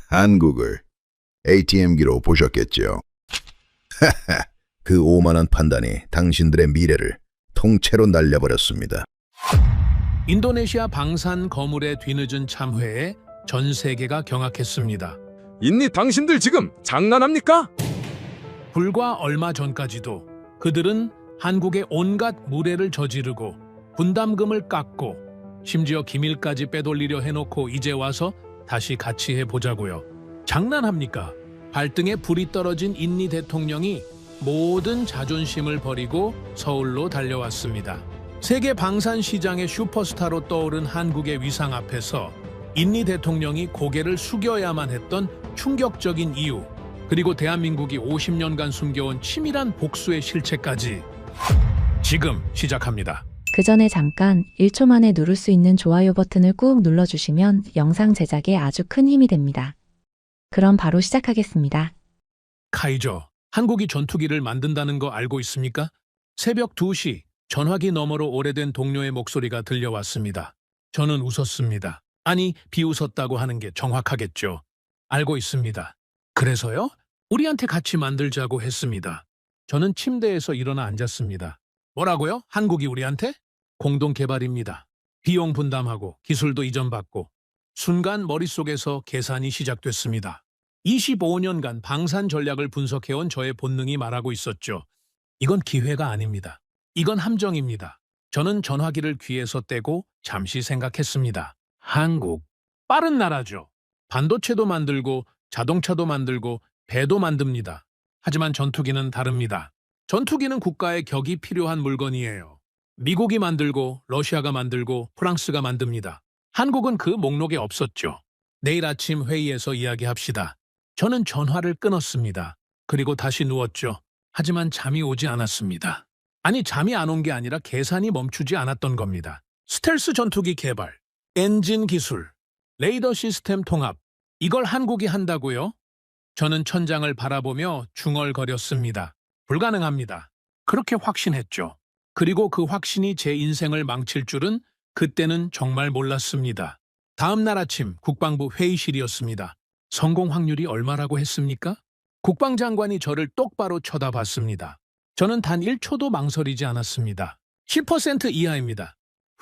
한국을 ATM기로 보셨겠죠? 그 오만한 판단이 당신들의 미래를 통째로 날려버렸습니다. 인도네시아 방산 거물의 뒤늦은 참회에 전 세계가 경악했습니다. 인니 당신들 지금 장난합니까? 불과 얼마 전까지도 그들은 한국의 온갖 무례를 저지르고 분담금을 깎고 심지어 기밀까지 빼돌리려 해놓고 이제 와서 다시 같이 해보자고요. 장난합니까? 발등에 불이 떨어진 인니 대통령이 모든 자존심을 버리고 서울로 달려왔습니다. 세계 방산 시장의 슈퍼스타로 떠오른 한국의 위상 앞에서 인니 대통령이 고개를 숙여야만 했던 충격적인 이유, 그리고 대한민국이 50년간 숨겨온 치밀한 복수의 실체까지 지금 시작합니다. 그 전에 잠깐 1초 만에 누를 수 있는 좋아요 버튼을 꾹 눌러주시면 영상 제작에 아주 큰 힘이 됩니다. 그럼 바로 시작하겠습니다. 카이저, 한국이 전투기를 만든다는 거 알고 있습니까? 새벽 2시 전화기 너머로 오래된 동료의 목소리가 들려왔습니다. 저는 웃었습니다. 아니, 비웃었다고 하는 게 정확하겠죠. 알고 있습니다. 그래서요? 우리한테 같이 만들자고 했습니다. 저는 침대에서 일어나 앉았습니다. 뭐라고요? 한국이 우리한테? 공동 개발입니다. 비용 분담하고 기술도 이전받고. 순간 머릿속에서 계산이 시작됐습니다. 25년간 방산 전략을 분석해온 저의 본능이 말하고 있었죠. 이건 기회가 아닙니다. 이건 함정입니다. 저는 전화기를 귀에서 떼고 잠시 생각했습니다. 한국, 빠른 나라죠. 반도체도 만들고 자동차도 만들고 배도 만듭니다. 하지만 전투기는 다릅니다. 전투기는 국가의 격이 필요한 물건이에요. 미국이 만들고 러시아가 만들고 프랑스가 만듭니다. 한국은 그 목록에 없었죠. 내일 아침 회의에서 이야기합시다. 저는 전화를 끊었습니다. 그리고 다시 누웠죠. 하지만 잠이 오지 않았습니다. 아니, 잠이 안 온 게 아니라 계산이 멈추지 않았던 겁니다. 스텔스 전투기 개발, 엔진 기술, 레이더 시스템 통합, 이걸 한국이 한다고요? 저는 천장을 바라보며 중얼거렸습니다. 불가능합니다. 그렇게 확신했죠. 그리고 그 확신이 제 인생을 망칠 줄은 그때는 정말 몰랐습니다. 다음 날 아침 국방부 회의실이었습니다. 성공 확률이 얼마라고 했습니까? 국방장관이 저를 똑바로 쳐다봤습니다. 저는 단 1초도 망설이지 않았습니다. 10% 이하입니다.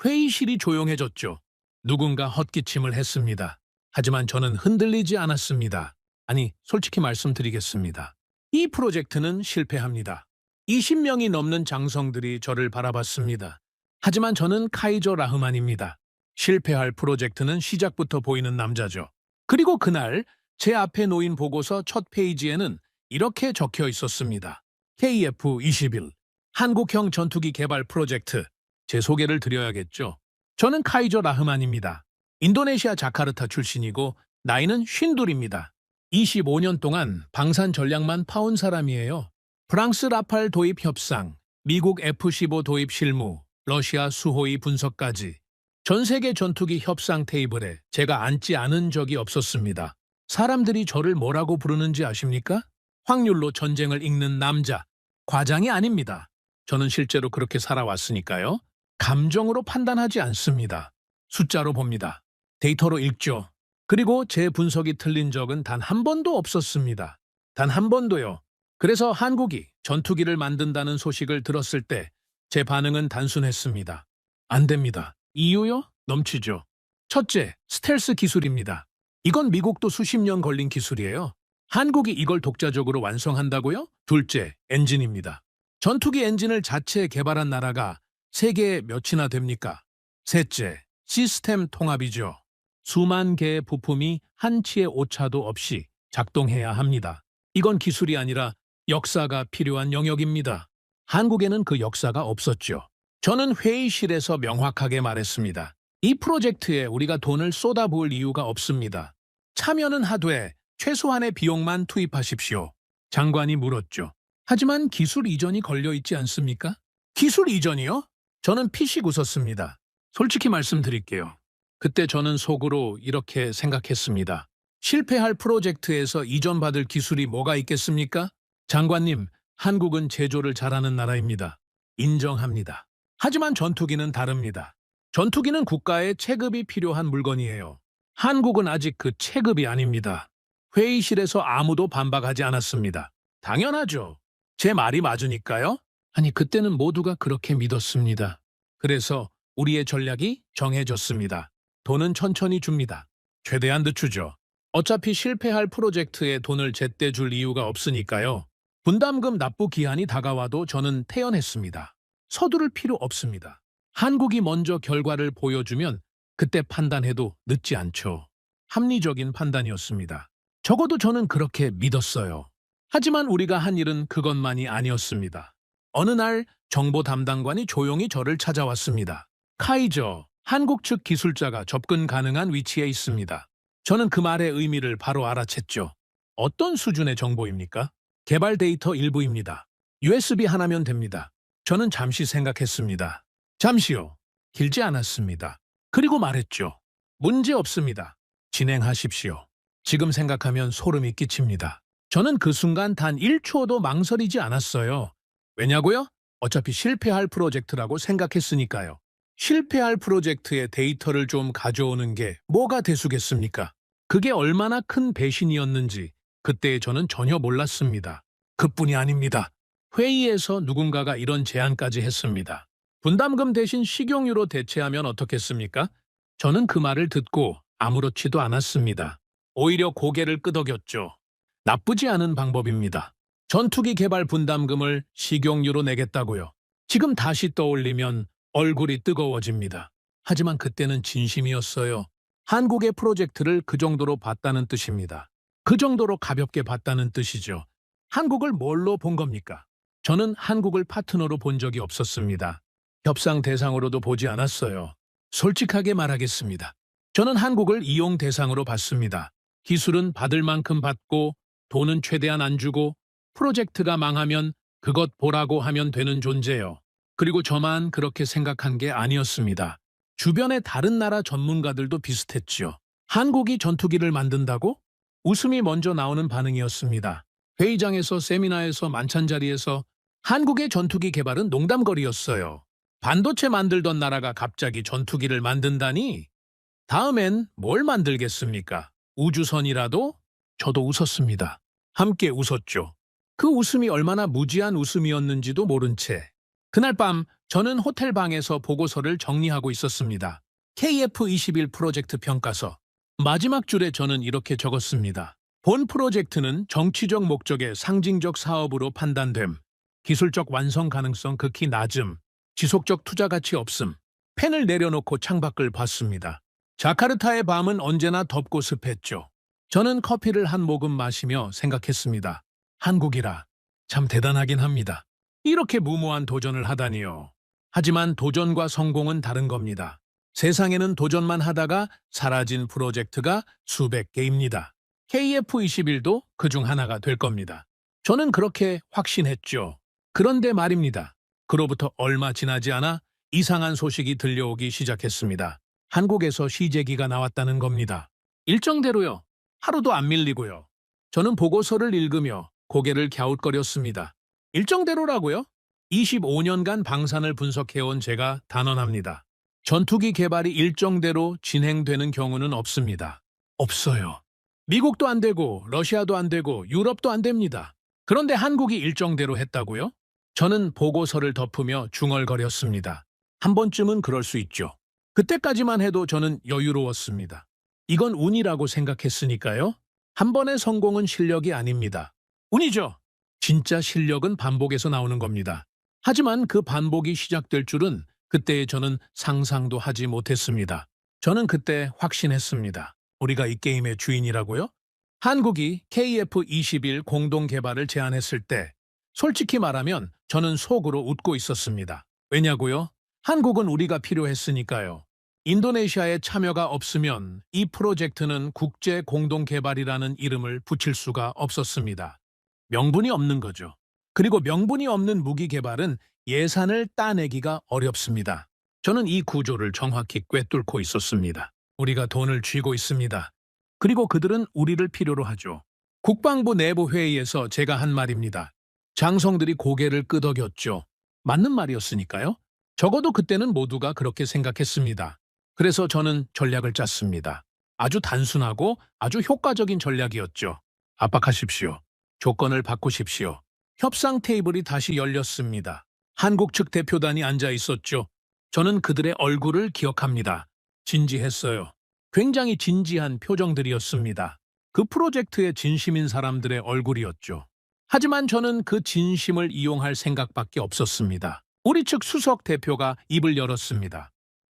회의실이 조용해졌죠. 누군가 헛기침을 했습니다. 하지만 저는 흔들리지 않았습니다. 아니, 솔직히 말씀드리겠습니다. 이 프로젝트는 실패합니다. 20명이 넘는 장성들이 저를 바라봤습니다. 하지만 저는 카이저 라흐만입니다. 실패할 프로젝트는 시작부터 보이는 남자죠. 그리고 그날 제 앞에 놓인 보고서 첫 페이지에는 이렇게 적혀 있었습니다. KF-21, 한국형 전투기 개발 프로젝트. 제 소개를 드려야겠죠. 저는 카이저 라흐만입니다. 인도네시아 자카르타 출신이고 나이는 52입니다. 25년 동안 방산 전략만 파온 사람이에요. 프랑스 라팔 도입 협상, 미국 F-15 도입 실무, 러시아 수호위 분석까지. 전 세계 전투기 협상 테이블에 제가 앉지 않은 적이 없었습니다. 사람들이 저를 뭐라고 부르는지 아십니까? 확률로 전쟁을 이기는 남자. 과장이 아닙니다. 저는 실제로 그렇게 살아왔으니까요. 감정으로 판단하지 않습니다. 숫자로 봅니다. 데이터로 읽죠. 그리고 제 분석이 틀린 적은 단 한 번도 없었습니다. 단 한 번도요. 그래서 한국이 전투기를 만든다는 소식을 들었을 때 제 반응은 단순했습니다. 안 됩니다. 이유요? 넘치죠. 첫째, 스텔스 기술입니다. 이건 미국도 수십 년 걸린 기술이에요. 한국이 이걸 독자적으로 완성한다고요? 둘째, 엔진입니다. 전투기 엔진을 자체 개발한 나라가 세계에 몇이나 됩니까? 셋째, 시스템 통합이죠. 수만 개의 부품이 한치의 오차도 없이 작동해야 합니다. 이건 기술이 아니라 역사가 필요한 영역입니다. 한국에는 그 역사가 없었죠. 저는 회의실에서 명확하게 말했습니다. 이 프로젝트에 우리가 돈을 쏟아부을 이유가 없습니다. 참여는 하되 최소한의 비용만 투입하십시오. 장관이 물었죠. 하지만 기술 이전이 걸려있지 않습니까? 기술 이전이요? 저는 피식 웃었습니다. 솔직히 말씀드릴게요. 그때 저는 속으로 이렇게 생각했습니다. 실패할 프로젝트에서 이전받을 기술이 뭐가 있겠습니까? 장관님, 한국은 제조를 잘하는 나라입니다. 인정합니다. 하지만 전투기는 다릅니다. 전투기는 국가의 체급이 필요한 물건이에요. 한국은 아직 그 체급이 아닙니다. 회의실에서 아무도 반박하지 않았습니다. 당연하죠. 제 말이 맞으니까요. 아니, 그때는 모두가 그렇게 믿었습니다. 그래서 우리의 전략이 정해졌습니다. 돈은 천천히 줍니다. 최대한 늦추죠. 어차피 실패할 프로젝트에 돈을 제때 줄 이유가 없으니까요. 분담금 납부 기한이 다가와도 저는 태연했습니다. 서두를 필요 없습니다. 한국이 먼저 결과를 보여주면 그때 판단해도 늦지 않죠. 합리적인 판단이었습니다. 적어도 저는 그렇게 믿었어요. 하지만 우리가 한 일은 그것만이 아니었습니다. 어느 날 정보 담당관이 조용히 저를 찾아왔습니다. 카이저, 한국 측 기술자가 접근 가능한 위치에 있습니다. 저는 그 말의 의미를 바로 알아챘죠. 어떤 수준의 정보입니까? 개발 데이터 일부입니다. USB 하나면 됩니다. 저는 잠시 생각했습니다. 잠시요. 길지 않았습니다. 그리고 말했죠. 문제 없습니다. 진행하십시오. 지금 생각하면 소름이 끼칩니다. 저는 그 순간 단 1초도 망설이지 않았어요. 왜냐고요? 어차피 실패할 프로젝트라고 생각했으니까요. 실패할 프로젝트의 데이터를 좀 가져오는 게 뭐가 대수겠습니까? 그게 얼마나 큰 배신이었는지 그때 저는 전혀 몰랐습니다. 그뿐이 아닙니다. 회의에서 누군가가 이런 제안까지 했습니다. 분담금 대신 식용유로 대체하면 어떻겠습니까? 저는 그 말을 듣고 아무렇지도 않았습니다. 오히려 고개를 끄덕였죠. 나쁘지 않은 방법입니다. 전투기 개발 분담금을 식용유로 내겠다고요. 지금 다시 떠올리면 얼굴이 뜨거워집니다. 하지만 그때는 진심이었어요. 한국의 프로젝트를 그 정도로 봤다는 뜻입니다. 그 정도로 가볍게 봤다는 뜻이죠. 한국을 뭘로 본 겁니까? 저는 한국을 파트너로 본 적이 없었습니다. 협상 대상으로도 보지 않았어요. 솔직하게 말하겠습니다. 저는 한국을 이용 대상으로 봤습니다. 기술은 받을 만큼 받고 돈은 최대한 안 주고 프로젝트가 망하면 그것 보라고 하면 되는 존재요. 그리고 저만 그렇게 생각한 게 아니었습니다. 주변의 다른 나라 전문가들도 비슷했죠. 한국이 전투기를 만든다고? 웃음이 먼저 나오는 반응이었습니다. 회의장에서, 세미나에서, 만찬자리에서 한국의 전투기 개발은 농담거리였어요. 반도체 만들던 나라가 갑자기 전투기를 만든다니? 다음엔 뭘 만들겠습니까? 우주선이라도? 저도 웃었습니다. 함께 웃었죠. 그 웃음이 얼마나 무지한 웃음이었는지도 모른 채 그날 밤 저는 호텔 방에서 보고서를 정리하고 있었습니다. KF21 프로젝트 평가서. 마지막 줄에 저는 이렇게 적었습니다. 본 프로젝트는 정치적 목적의 상징적 사업으로 판단됨. 기술적 완성 가능성 극히 낮음. 지속적 투자 가치 없음. 펜을 내려놓고 창밖을 봤습니다. 자카르타의 밤은 언제나 덥고 습했죠. 저는 커피를 한 모금 마시며 생각했습니다. 한국이라 참 대단하긴 합니다. 이렇게 무모한 도전을 하다니요. 하지만 도전과 성공은 다른 겁니다. 세상에는 도전만 하다가 사라진 프로젝트가 수백 개입니다. KF21도 그중 하나가 될 겁니다. 저는 그렇게 확신했죠. 그런데 말입니다. 그로부터 얼마 지나지 않아 이상한 소식이 들려오기 시작했습니다. 한국에서 시제기가 나왔다는 겁니다. 일정대로요. 하루도 안 밀리고요. 저는 보고서를 읽으며 고개를 갸웃거렸습니다. 일정대로라고요? 25년간 방산을 분석해온 제가 단언합니다. 전투기 개발이 일정대로 진행되는 경우는 없습니다. 없어요. 미국도 안 되고 러시아도 안 되고 유럽도 안 됩니다. 그런데 한국이 일정대로 했다고요? 저는 보고서를 덮으며 중얼거렸습니다. 한 번쯤은 그럴 수 있죠. 그때까지만 해도 저는 여유로웠습니다. 이건 운이라고 생각했으니까요. 한 번의 성공은 실력이 아닙니다. 운이죠. 진짜 실력은 반복에서 나오는 겁니다. 하지만 그 반복이 시작될 줄은 그때의 저는 상상도 하지 못했습니다. 저는 그때 확신했습니다. 우리가 이 게임의 주인이라고요? 한국이 KF21 공동 개발을 제안했을 때 솔직히 말하면 저는 속으로 웃고 있었습니다. 왜냐고요? 한국은 우리가 필요했으니까요. 인도네시아의 참여가 없으면 이 프로젝트는 국제 공동 개발이라는 이름을 붙일 수가 없었습니다. 명분이 없는 거죠. 그리고 명분이 없는 무기 개발은 예산을 따내기가 어렵습니다. 저는 이 구조를 정확히 꿰뚫고 있었습니다. 우리가 돈을 쥐고 있습니다. 그리고 그들은 우리를 필요로 하죠. 국방부 내부 회의에서 제가 한 말입니다. 장성들이 고개를 끄덕였죠. 맞는 말이었으니까요. 적어도 그때는 모두가 그렇게 생각했습니다. 그래서 저는 전략을 짰습니다. 아주 단순하고 아주 효과적인 전략이었죠. 압박하십시오. 조건을 바꾸십시오. 협상 테이블이 다시 열렸습니다. 한국 측 대표단이 앉아 있었죠. 저는 그들의 얼굴을 기억합니다. 진지했어요. 굉장히 진지한 표정들이었습니다. 그 프로젝트에 진심인 사람들의 얼굴이었죠. 하지만 저는 그 진심을 이용할 생각밖에 없었습니다. 우리 측 수석 대표가 입을 열었습니다.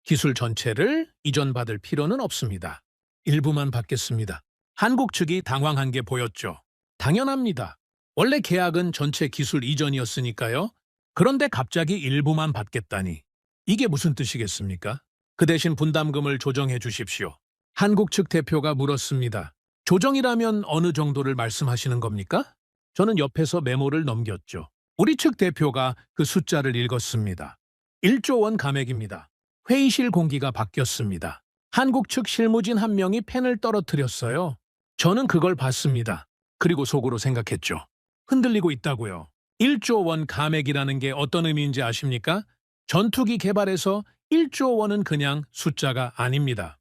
기술 전체를 이전받을 필요는 없습니다. 일부만 받겠습니다. 한국 측이 당황한 게 보였죠. 당연합니다. 원래 계약은 전체 기술 이전이었으니까요. 그런데 갑자기 일부만 받겠다니. 이게 무슨 뜻이겠습니까? 그 대신 분담금을 조정해 주십시오. 한국 측 대표가 물었습니다. 조정이라면 어느 정도를 말씀하시는 겁니까? 저는 옆에서 메모를 넘겼죠. 우리 측 대표가 그 숫자를 읽었습니다. 1조 원 감액입니다. 회의실 공기가 바뀌었습니다. 한국 측 실무진 한 명이 펜을 떨어뜨렸어요. 저는 그걸 봤습니다. 그리고 속으로 생각했죠. 흔들리고 있다고요. 1조 원 감액이라는 게 어떤 의미인지 아십니까? 전투기 개발에서 1조 원은 그냥 숫자가 아닙니다.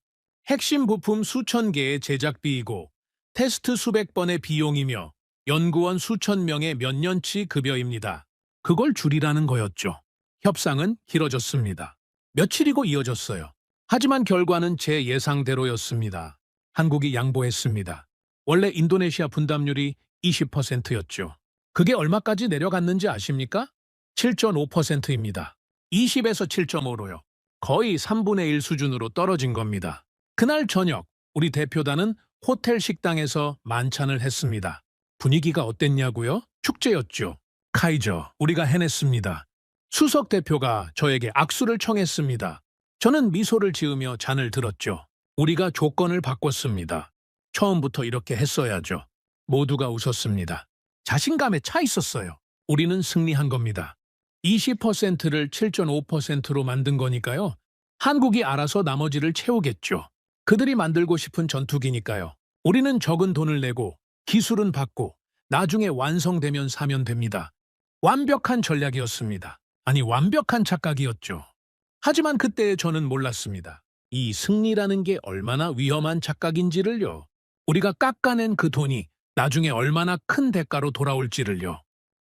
핵심 부품 수천 개의 제작비이고 테스트 수백 번의 비용이며 연구원 수천 명의 몇 년치 급여입니다. 그걸 줄이라는 거였죠. 협상은 길어졌습니다. 며칠이고 이어졌어요. 하지만 결과는 제 예상대로였습니다. 한국이 양보했습니다. 원래 인도네시아 분담률이 20%였죠. 그게 얼마까지 내려갔는지 아십니까? 7.5%입니다. 20에서 7.5로요. 거의 3분의 1 수준으로 떨어진 겁니다. 그날 저녁 우리 대표단은 호텔 식당에서 만찬을 했습니다. 분위기가 어땠냐고요? 축제였죠. 카이저, 우리가 해냈습니다. 수석 대표가 저에게 악수를 청했습니다. 저는 미소를 지으며 잔을 들었죠. 우리가 조건을 바꿨습니다. 처음부터 이렇게 했어야죠. 모두가 웃었습니다. 자신감에 차 있었어요. 우리는 승리한 겁니다. 20%를 7.5%로 만든 거니까요. 한국이 알아서 나머지를 채우겠죠. 그들이 만들고 싶은 전투기니까요. 우리는 적은 돈을 내고 기술은 받고 나중에 완성되면 사면 됩니다. 완벽한 전략이었습니다. 아니, 완벽한 착각이었죠. 하지만 그때 저는 몰랐습니다. 이 승리라는 게 얼마나 위험한 착각인지를요. 우리가 깎아낸 그 돈이 나중에 얼마나 큰 대가로 돌아올지를요.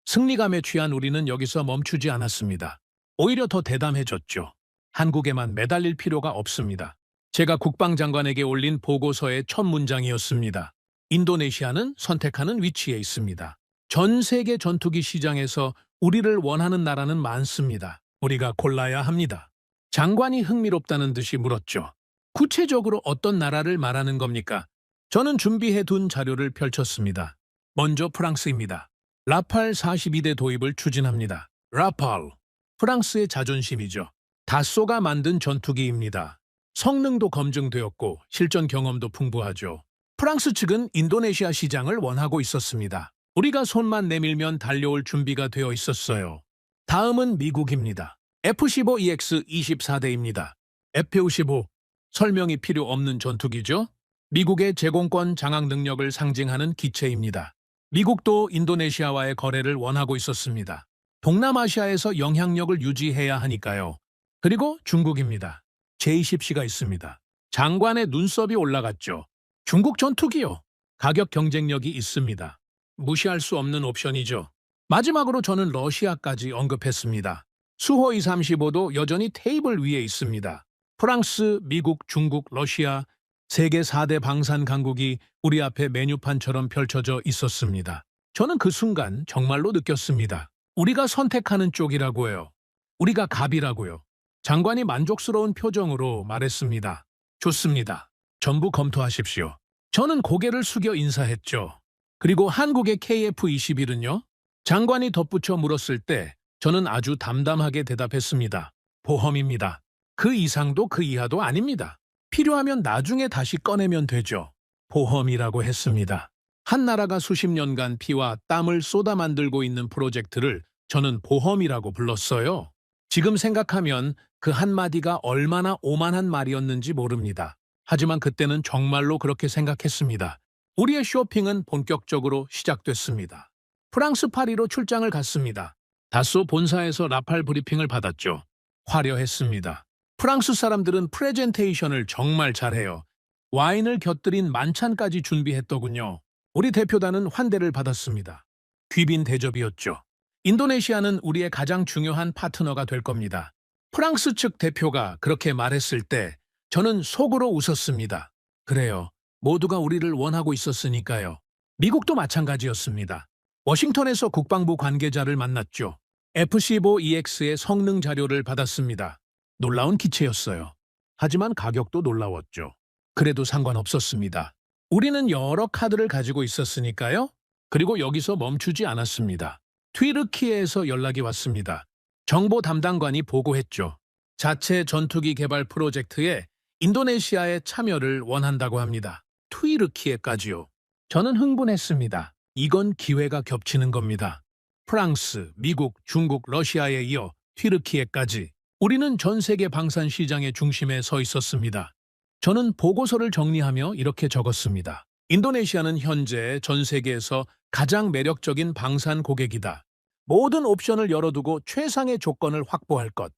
승리감에 취한 우리는 여기서 멈추지 않았습니다. 오히려 더 대담해졌죠. 한국에만 매달릴 필요가 없습니다. 제가 국방장관에게 올린 보고서의 첫 문장이었습니다. 인도네시아는 선택하는 위치에 있습니다. 전 세계 전투기 시장에서 우리를 원하는 나라는 많습니다. 우리가 골라야 합니다. 장관이 흥미롭다는 듯이 물었죠. 구체적으로 어떤 나라를 말하는 겁니까? 저는 준비해둔 자료를 펼쳤습니다. 먼저 프랑스입니다. 라팔 42대 도입을 추진합니다. 라팔, 프랑스의 자존심이죠. 다쏘가 만든 전투기입니다. 성능도 검증되었고 실전 경험도 풍부하죠. 프랑스 측은 인도네시아 시장을 원하고 있었습니다. 우리가 손만 내밀면 달려올 준비가 되어 있었어요. 다음은 미국입니다. F-15EX 24대입니다. F-15, 설명이 필요 없는 전투기죠. 미국의 제공권 장악 능력을 상징하는 기체입니다. 미국도 인도네시아와의 거래를 원하고 있었습니다. 동남아시아에서 영향력을 유지해야 하니까요. 그리고 중국입니다. J-10C가 있습니다. 장관의 눈썹이 올라갔죠. 중국 전투기요. 가격 경쟁력이 있습니다. 무시할 수 없는 옵션이죠. 마지막으로 저는 러시아까지 언급했습니다. 수호이 35도 여전히 테이블 위에 있습니다. 프랑스, 미국, 중국, 러시아, 세계 4대 방산 강국이 우리 앞에 메뉴판처럼 펼쳐져 있었습니다. 저는 그 순간 정말로 느꼈습니다. 우리가 선택하는 쪽이라고요. 우리가 갑이라고요. 장관이 만족스러운 표정으로 말했습니다. 좋습니다. 전부 검토하십시오. 저는 고개를 숙여 인사했죠. 그리고 한국의 KF-21은요? 장관이 덧붙여 물었을 때 저는 아주 담담하게 대답했습니다. 보험입니다. 그 이상도 그 이하도 아닙니다. 필요하면 나중에 다시 꺼내면 되죠. 보험이라고 했습니다. 한 나라가 수십 년간 피와 땀을 쏟아 만들고 있는 프로젝트를 저는 보험이라고 불렀어요. 지금 생각하면 그 한마디가 얼마나 오만한 말이었는지 모릅니다. 하지만 그때는 정말로 그렇게 생각했습니다. 우리의 쇼핑은 본격적으로 시작됐습니다. 프랑스 파리로 출장을 갔습니다. 다쏘 본사에서 라팔 브리핑을 받았죠. 화려했습니다. 프랑스 사람들은 프레젠테이션을 정말 잘해요. 와인을 곁들인 만찬까지 준비했더군요. 우리 대표단은 환대를 받았습니다. 귀빈 대접이었죠. 인도네시아는 우리의 가장 중요한 파트너가 될 겁니다. 프랑스 측 대표가 그렇게 말했을 때 저는 속으로 웃었습니다. 그래요. 모두가 우리를 원하고 있었으니까요. 미국도 마찬가지였습니다. 워싱턴에서 국방부 관계자를 만났죠. FC-5EX의 성능 자료를 받았습니다. 놀라운 기체였어요. 하지만 가격도 놀라웠죠. 그래도 상관없었습니다. 우리는 여러 카드를 가지고 있었으니까요. 그리고 여기서 멈추지 않았습니다. 튀르키예에서 연락이 왔습니다. 정보 담당관이 보고했죠. 자체 전투기 개발 프로젝트에 인도네시아의 참여를 원한다고 합니다. 튀르키예까지요. 저는 흥분했습니다. 이건 기회가 겹치는 겁니다. 프랑스, 미국, 중국, 러시아에 이어 튀르키예까지 우리는 전 세계 방산 시장의 중심에 서 있었습니다. 저는 보고서를 정리하며 이렇게 적었습니다. 인도네시아는 현재 전 세계에서 가장 매력적인 방산 고객이다. 모든 옵션을 열어두고 최상의 조건을 확보할 것.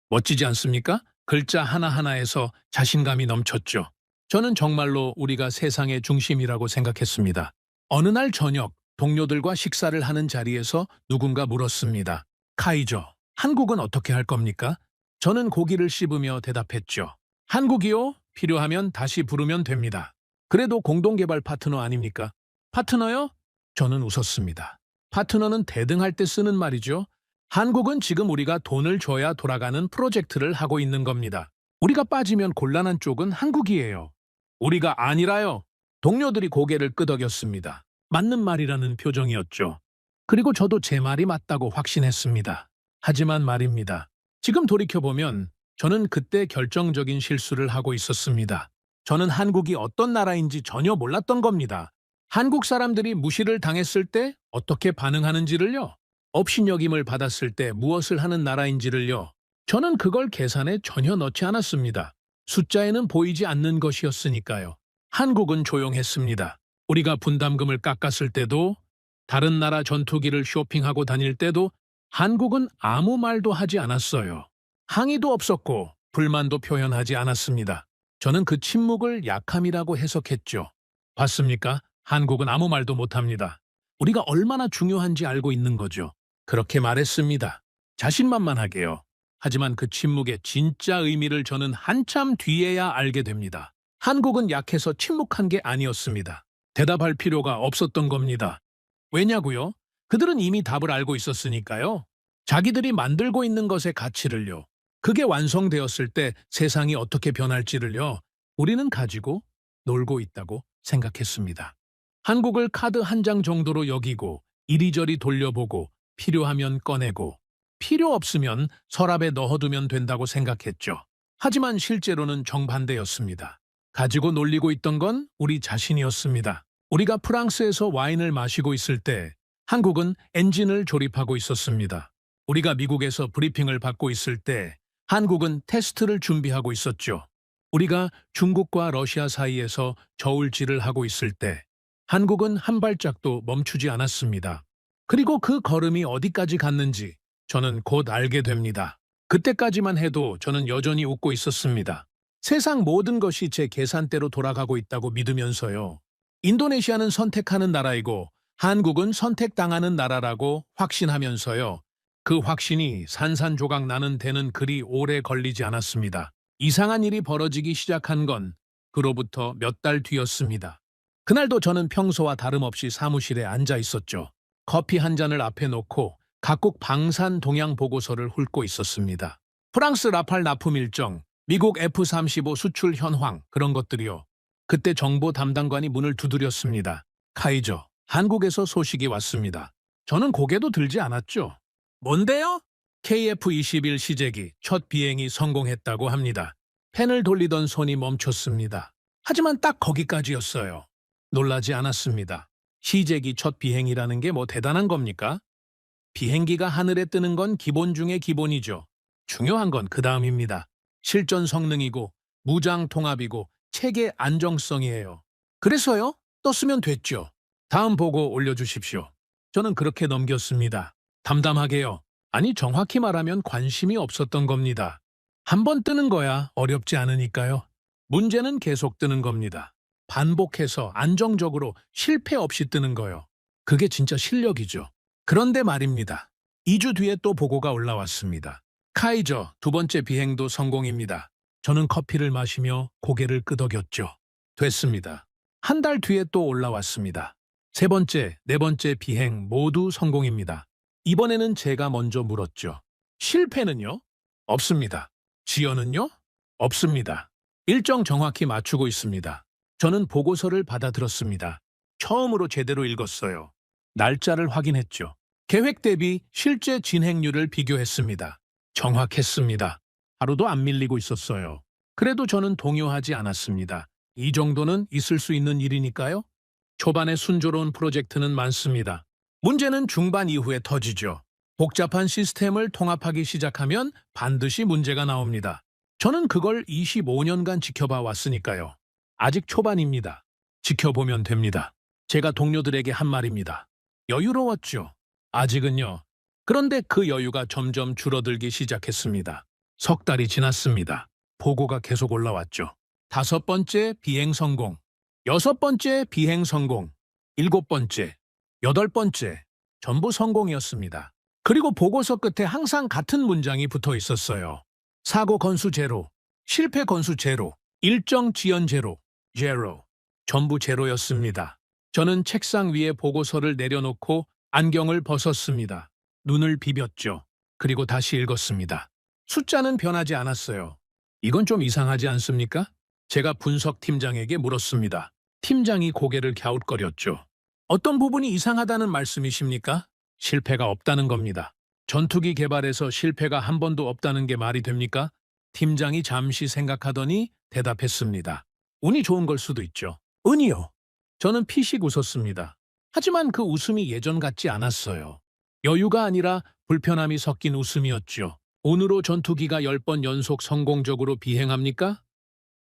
멋지지 않습니까? 글자 하나하나에서 자신감이 넘쳤죠. 저는 정말로 우리가 세상의 중심이라고 생각했습니다. 어느 날 저녁 동료들과 식사를 하는 자리에서 누군가 물었습니다. 카이저, 한국은 어떻게 할 겁니까? 저는 고기를 씹으며 대답했죠. 한국이요? 필요하면 다시 부르면 됩니다. 그래도 공동개발 파트너 아닙니까? 파트너요? 저는 웃었습니다. 파트너는 대등할 때 쓰는 말이죠. 한국은 지금 우리가 돈을 줘야 돌아가는 프로젝트를 하고 있는 겁니다. 우리가 빠지면 곤란한 쪽은 한국이에요. 우리가 아니라요. 동료들이 고개를 끄덕였습니다. 맞는 말이라는 표정이었죠. 그리고 저도 제 말이 맞다고 확신했습니다. 하지만 말입니다. 지금 돌이켜보면 저는 그때 결정적인 실수를 하고 있었습니다. 저는 한국이 어떤 나라인지 전혀 몰랐던 겁니다. 한국 사람들이 무시를 당했을 때 어떻게 반응하는지를요. 업신여김을 받았을 때 무엇을 하는 나라인지를요. 저는 그걸 계산에 전혀 넣지 않았습니다. 숫자에는 보이지 않는 것이었으니까요. 한국은 조용했습니다. 우리가 분담금을 깎았을 때도, 다른 나라 전투기를 쇼핑하고 다닐 때도 한국은 아무 말도 하지 않았어요. 항의도 없었고 불만도 표현하지 않았습니다. 저는 그 침묵을 약함이라고 해석했죠. 봤습니까? 한국은 아무 말도 못합니다. 우리가 얼마나 중요한지 알고 있는 거죠. 그렇게 말했습니다. 자신만만하게요. 하지만 그 침묵의 진짜 의미를 저는 한참 뒤에야 알게 됩니다. 한국은 약해서 침묵한 게 아니었습니다. 대답할 필요가 없었던 겁니다. 왜냐고요? 그들은 이미 답을 알고 있었으니까요. 자기들이 만들고 있는 것의 가치를요. 그게 완성되었을 때 세상이 어떻게 변할지를요. 우리는 가지고 놀고 있다고 생각했습니다. 한국을 카드 한 장 정도로 여기고 이리저리 돌려보고 필요하면 꺼내고 필요 없으면 서랍에 넣어두면 된다고 생각했죠. 하지만 실제로는 정반대였습니다. 가지고 놀리고 있던 건 우리 자신이었습니다. 우리가 프랑스에서 와인을 마시고 있을 때 한국은 엔진을 조립하고 있었습니다. 우리가 미국에서 브리핑을 받고 있을 때 한국은 테스트를 준비하고 있었죠. 우리가 중국과 러시아 사이에서 저울질을 하고 있을 때 한국은 한 발짝도 멈추지 않았습니다. 그리고 그 걸음이 어디까지 갔는지 저는 곧 알게 됩니다. 그때까지만 해도 저는 여전히 웃고 있었습니다. 세상 모든 것이 제 계산대로 돌아가고 있다고 믿으면서요. 인도네시아는 선택하는 나라이고 한국은 선택당하는 나라라고 확신하면서요. 그 확신이 산산조각 나는 데는 그리 오래 걸리지 않았습니다. 이상한 일이 벌어지기 시작한 건 그로부터 몇 달 뒤였습니다. 그날도 저는 평소와 다름없이 사무실에 앉아 있었죠. 커피 한 잔을 앞에 놓고 각국 방산 동향 보고서를 훑고 있었습니다. 프랑스 라팔 납품 일정, 미국 F-35 수출 현황, 그런 것들이요. 그때 정보 담당관이 문을 두드렸습니다. 카이저, 한국에서 소식이 왔습니다. 저는 고개도 들지 않았죠. 뭔데요? KF-21 시제기 첫 비행이 성공했다고 합니다. 펜을 돌리던 손이 멈췄습니다. 하지만 딱 거기까지였어요. 놀라지 않았습니다. 시제기 첫 비행이라는 게 뭐 대단한 겁니까? 비행기가 하늘에 뜨는 건 기본 중의 기본이죠. 중요한 건 그 다음입니다. 실전 성능이고 무장 통합이고 체계 안정성이에요. 그래서요? 떴으면 됐죠. 다음 보고 올려주십시오. 저는 그렇게 넘겼습니다. 담담하게요. 아니 정확히 말하면 관심이 없었던 겁니다. 한 번 뜨는 거야 어렵지 않으니까요. 문제는 계속 뜨는 겁니다. 반복해서 안정적으로 실패 없이 뜨는 거요. 그게 진짜 실력이죠. 그런데 말입니다. 2주 뒤에 또 보고가 올라왔습니다. 카이저 두 번째 비행도 성공입니다. 저는 커피를 마시며 고개를 끄덕였죠. 됐습니다. 한 달 뒤에 또 올라왔습니다. 세 번째, 네 번째 비행 모두 성공입니다. 이번에는 제가 먼저 물었죠. 실패는요? 없습니다. 지연은요? 없습니다. 일정 정확히 맞추고 있습니다. 저는 보고서를 받아들었습니다. 처음으로 제대로 읽었어요. 날짜를 확인했죠. 계획 대비 실제 진행률을 비교했습니다. 정확했습니다. 하루도 안 밀리고 있었어요. 그래도 저는 동요하지 않았습니다. 이 정도는 있을 수 있는 일이니까요. 초반에 순조로운 프로젝트는 많습니다. 문제는 중반 이후에 터지죠. 복잡한 시스템을 통합하기 시작하면 반드시 문제가 나옵니다. 저는 그걸 25년간 지켜봐 왔으니까요. 아직 초반입니다. 지켜보면 됩니다. 제가 동료들에게 한 말입니다. 여유로웠죠. 아직은요. 그런데 그 여유가 점점 줄어들기 시작했습니다. 석 달이 지났습니다. 보고가 계속 올라왔죠. 5번째 비행 성공, 6번째 비행 성공, 7번째, 8번째 전부 성공이었습니다. 그리고 보고서 끝에 항상 같은 문장이 붙어 있었어요. 사고 건수 제로, 실패 건수 제로, 일정 지연 제로, 제로. 전부 제로였습니다. 저는 책상 위에 보고서를 내려놓고 안경을 벗었습니다. 눈을 비볐죠. 그리고 다시 읽었습니다. 숫자는 변하지 않았어요. 이건 좀 이상하지 않습니까? 제가 분석팀장에게 물었습니다. 팀장이 고개를 갸웃거렸죠. 어떤 부분이 이상하다는 말씀이십니까? 실패가 없다는 겁니다. 전투기 개발에서 실패가 한 번도 없다는 게 말이 됩니까? 팀장이 잠시 생각하더니 대답했습니다. 운이 좋은 걸 수도 있죠. 운이요? 저는 피식 웃었습니다. 하지만 그 웃음이 예전 같지 않았어요. 여유가 아니라 불편함이 섞인 웃음이었죠. 운으로 전투기가 10번 연속 성공적으로 비행합니까?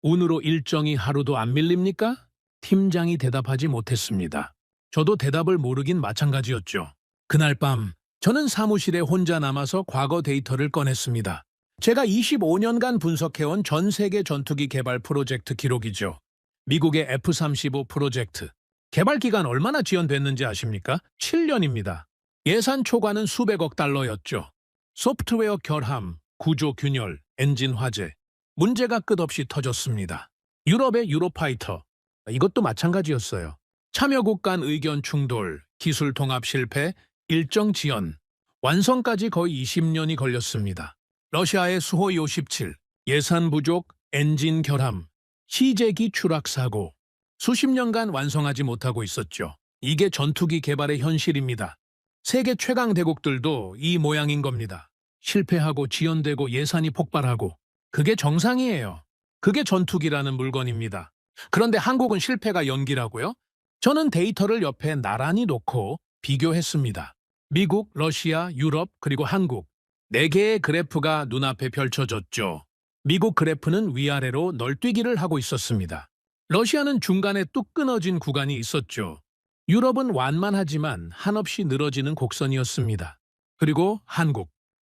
운으로 일정이 하루도 안 밀립니까? 팀장이 대답하지 못했습니다. 저도 대답을 모르긴 마찬가지였죠. 그날 밤 저는 사무실에 혼자 남아서 과거 데이터를 꺼냈습니다. 제가 25년간 분석해온 전 세계 전투기 개발 프로젝트 기록이죠. 미국의 F-35 프로젝트. 개발 기간 얼마나 지연됐는지 아십니까? 7년입니다. 예산 초과는 수백억 달러였죠. 소프트웨어 결함, 구조 균열, 엔진 화재. 문제가 끝없이 터졌습니다. 유럽의 유로파이터. 이것도 마찬가지였어요. 참여국 간 의견 충돌, 기술 통합 실패, 일정 지연. 완성까지 거의 20년이 걸렸습니다. 러시아의 수호이 57, 예산 부족, 엔진 결함, 시제기 추락 사고. 수십 년간 완성하지 못하고 있었죠. 이게 전투기 개발의 현실입니다. 세계 최강 대국들도 이 모양인 겁니다. 실패하고 지연되고 예산이 폭발하고. 그게 정상이에요. 그게 전투기라는 물건입니다. 그런데 한국은 실패가 연기라고요? 저는 데이터를 옆에 나란히 놓고 비교했습니다. 미국, 러시아, 유럽, 그리고 한국. 4개의 그래프가 눈앞에 펼쳐졌죠. 미국 그래프는 위아래로 널뛰기를 하고 있었습니다. 러시아는 중간에 뚝 끊어진 구간이 있었죠. 유럽은 완만하지만 한없이 늘어지는 곡선이었습니다. 그리고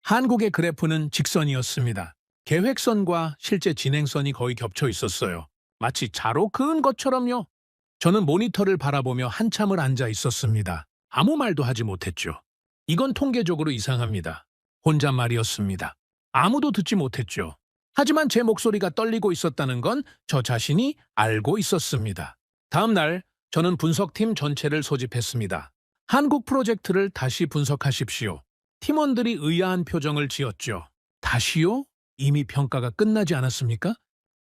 한국의 그래프는 직선이었습니다. 계획선과 실제 진행선이 거의 겹쳐 있었어요. 마치 자로 그은 것처럼요. 저는 모니터를 바라보며 한참을 앉아 있었습니다. 아무 말도 하지 못했죠. 이건 통계적으로 이상합니다. 혼잣말이었습니다. 아무도 듣지 못했죠. 하지만 제 목소리가 떨리고 있었다는 건 저 자신이 알고 있었습니다. 다음 날 저는 분석팀 전체를 소집했습니다. 한국 프로젝트를 다시 분석하십시오. 팀원들이 의아한 표정을 지었죠. 다시요? 이미 평가가 끝나지 않았습니까?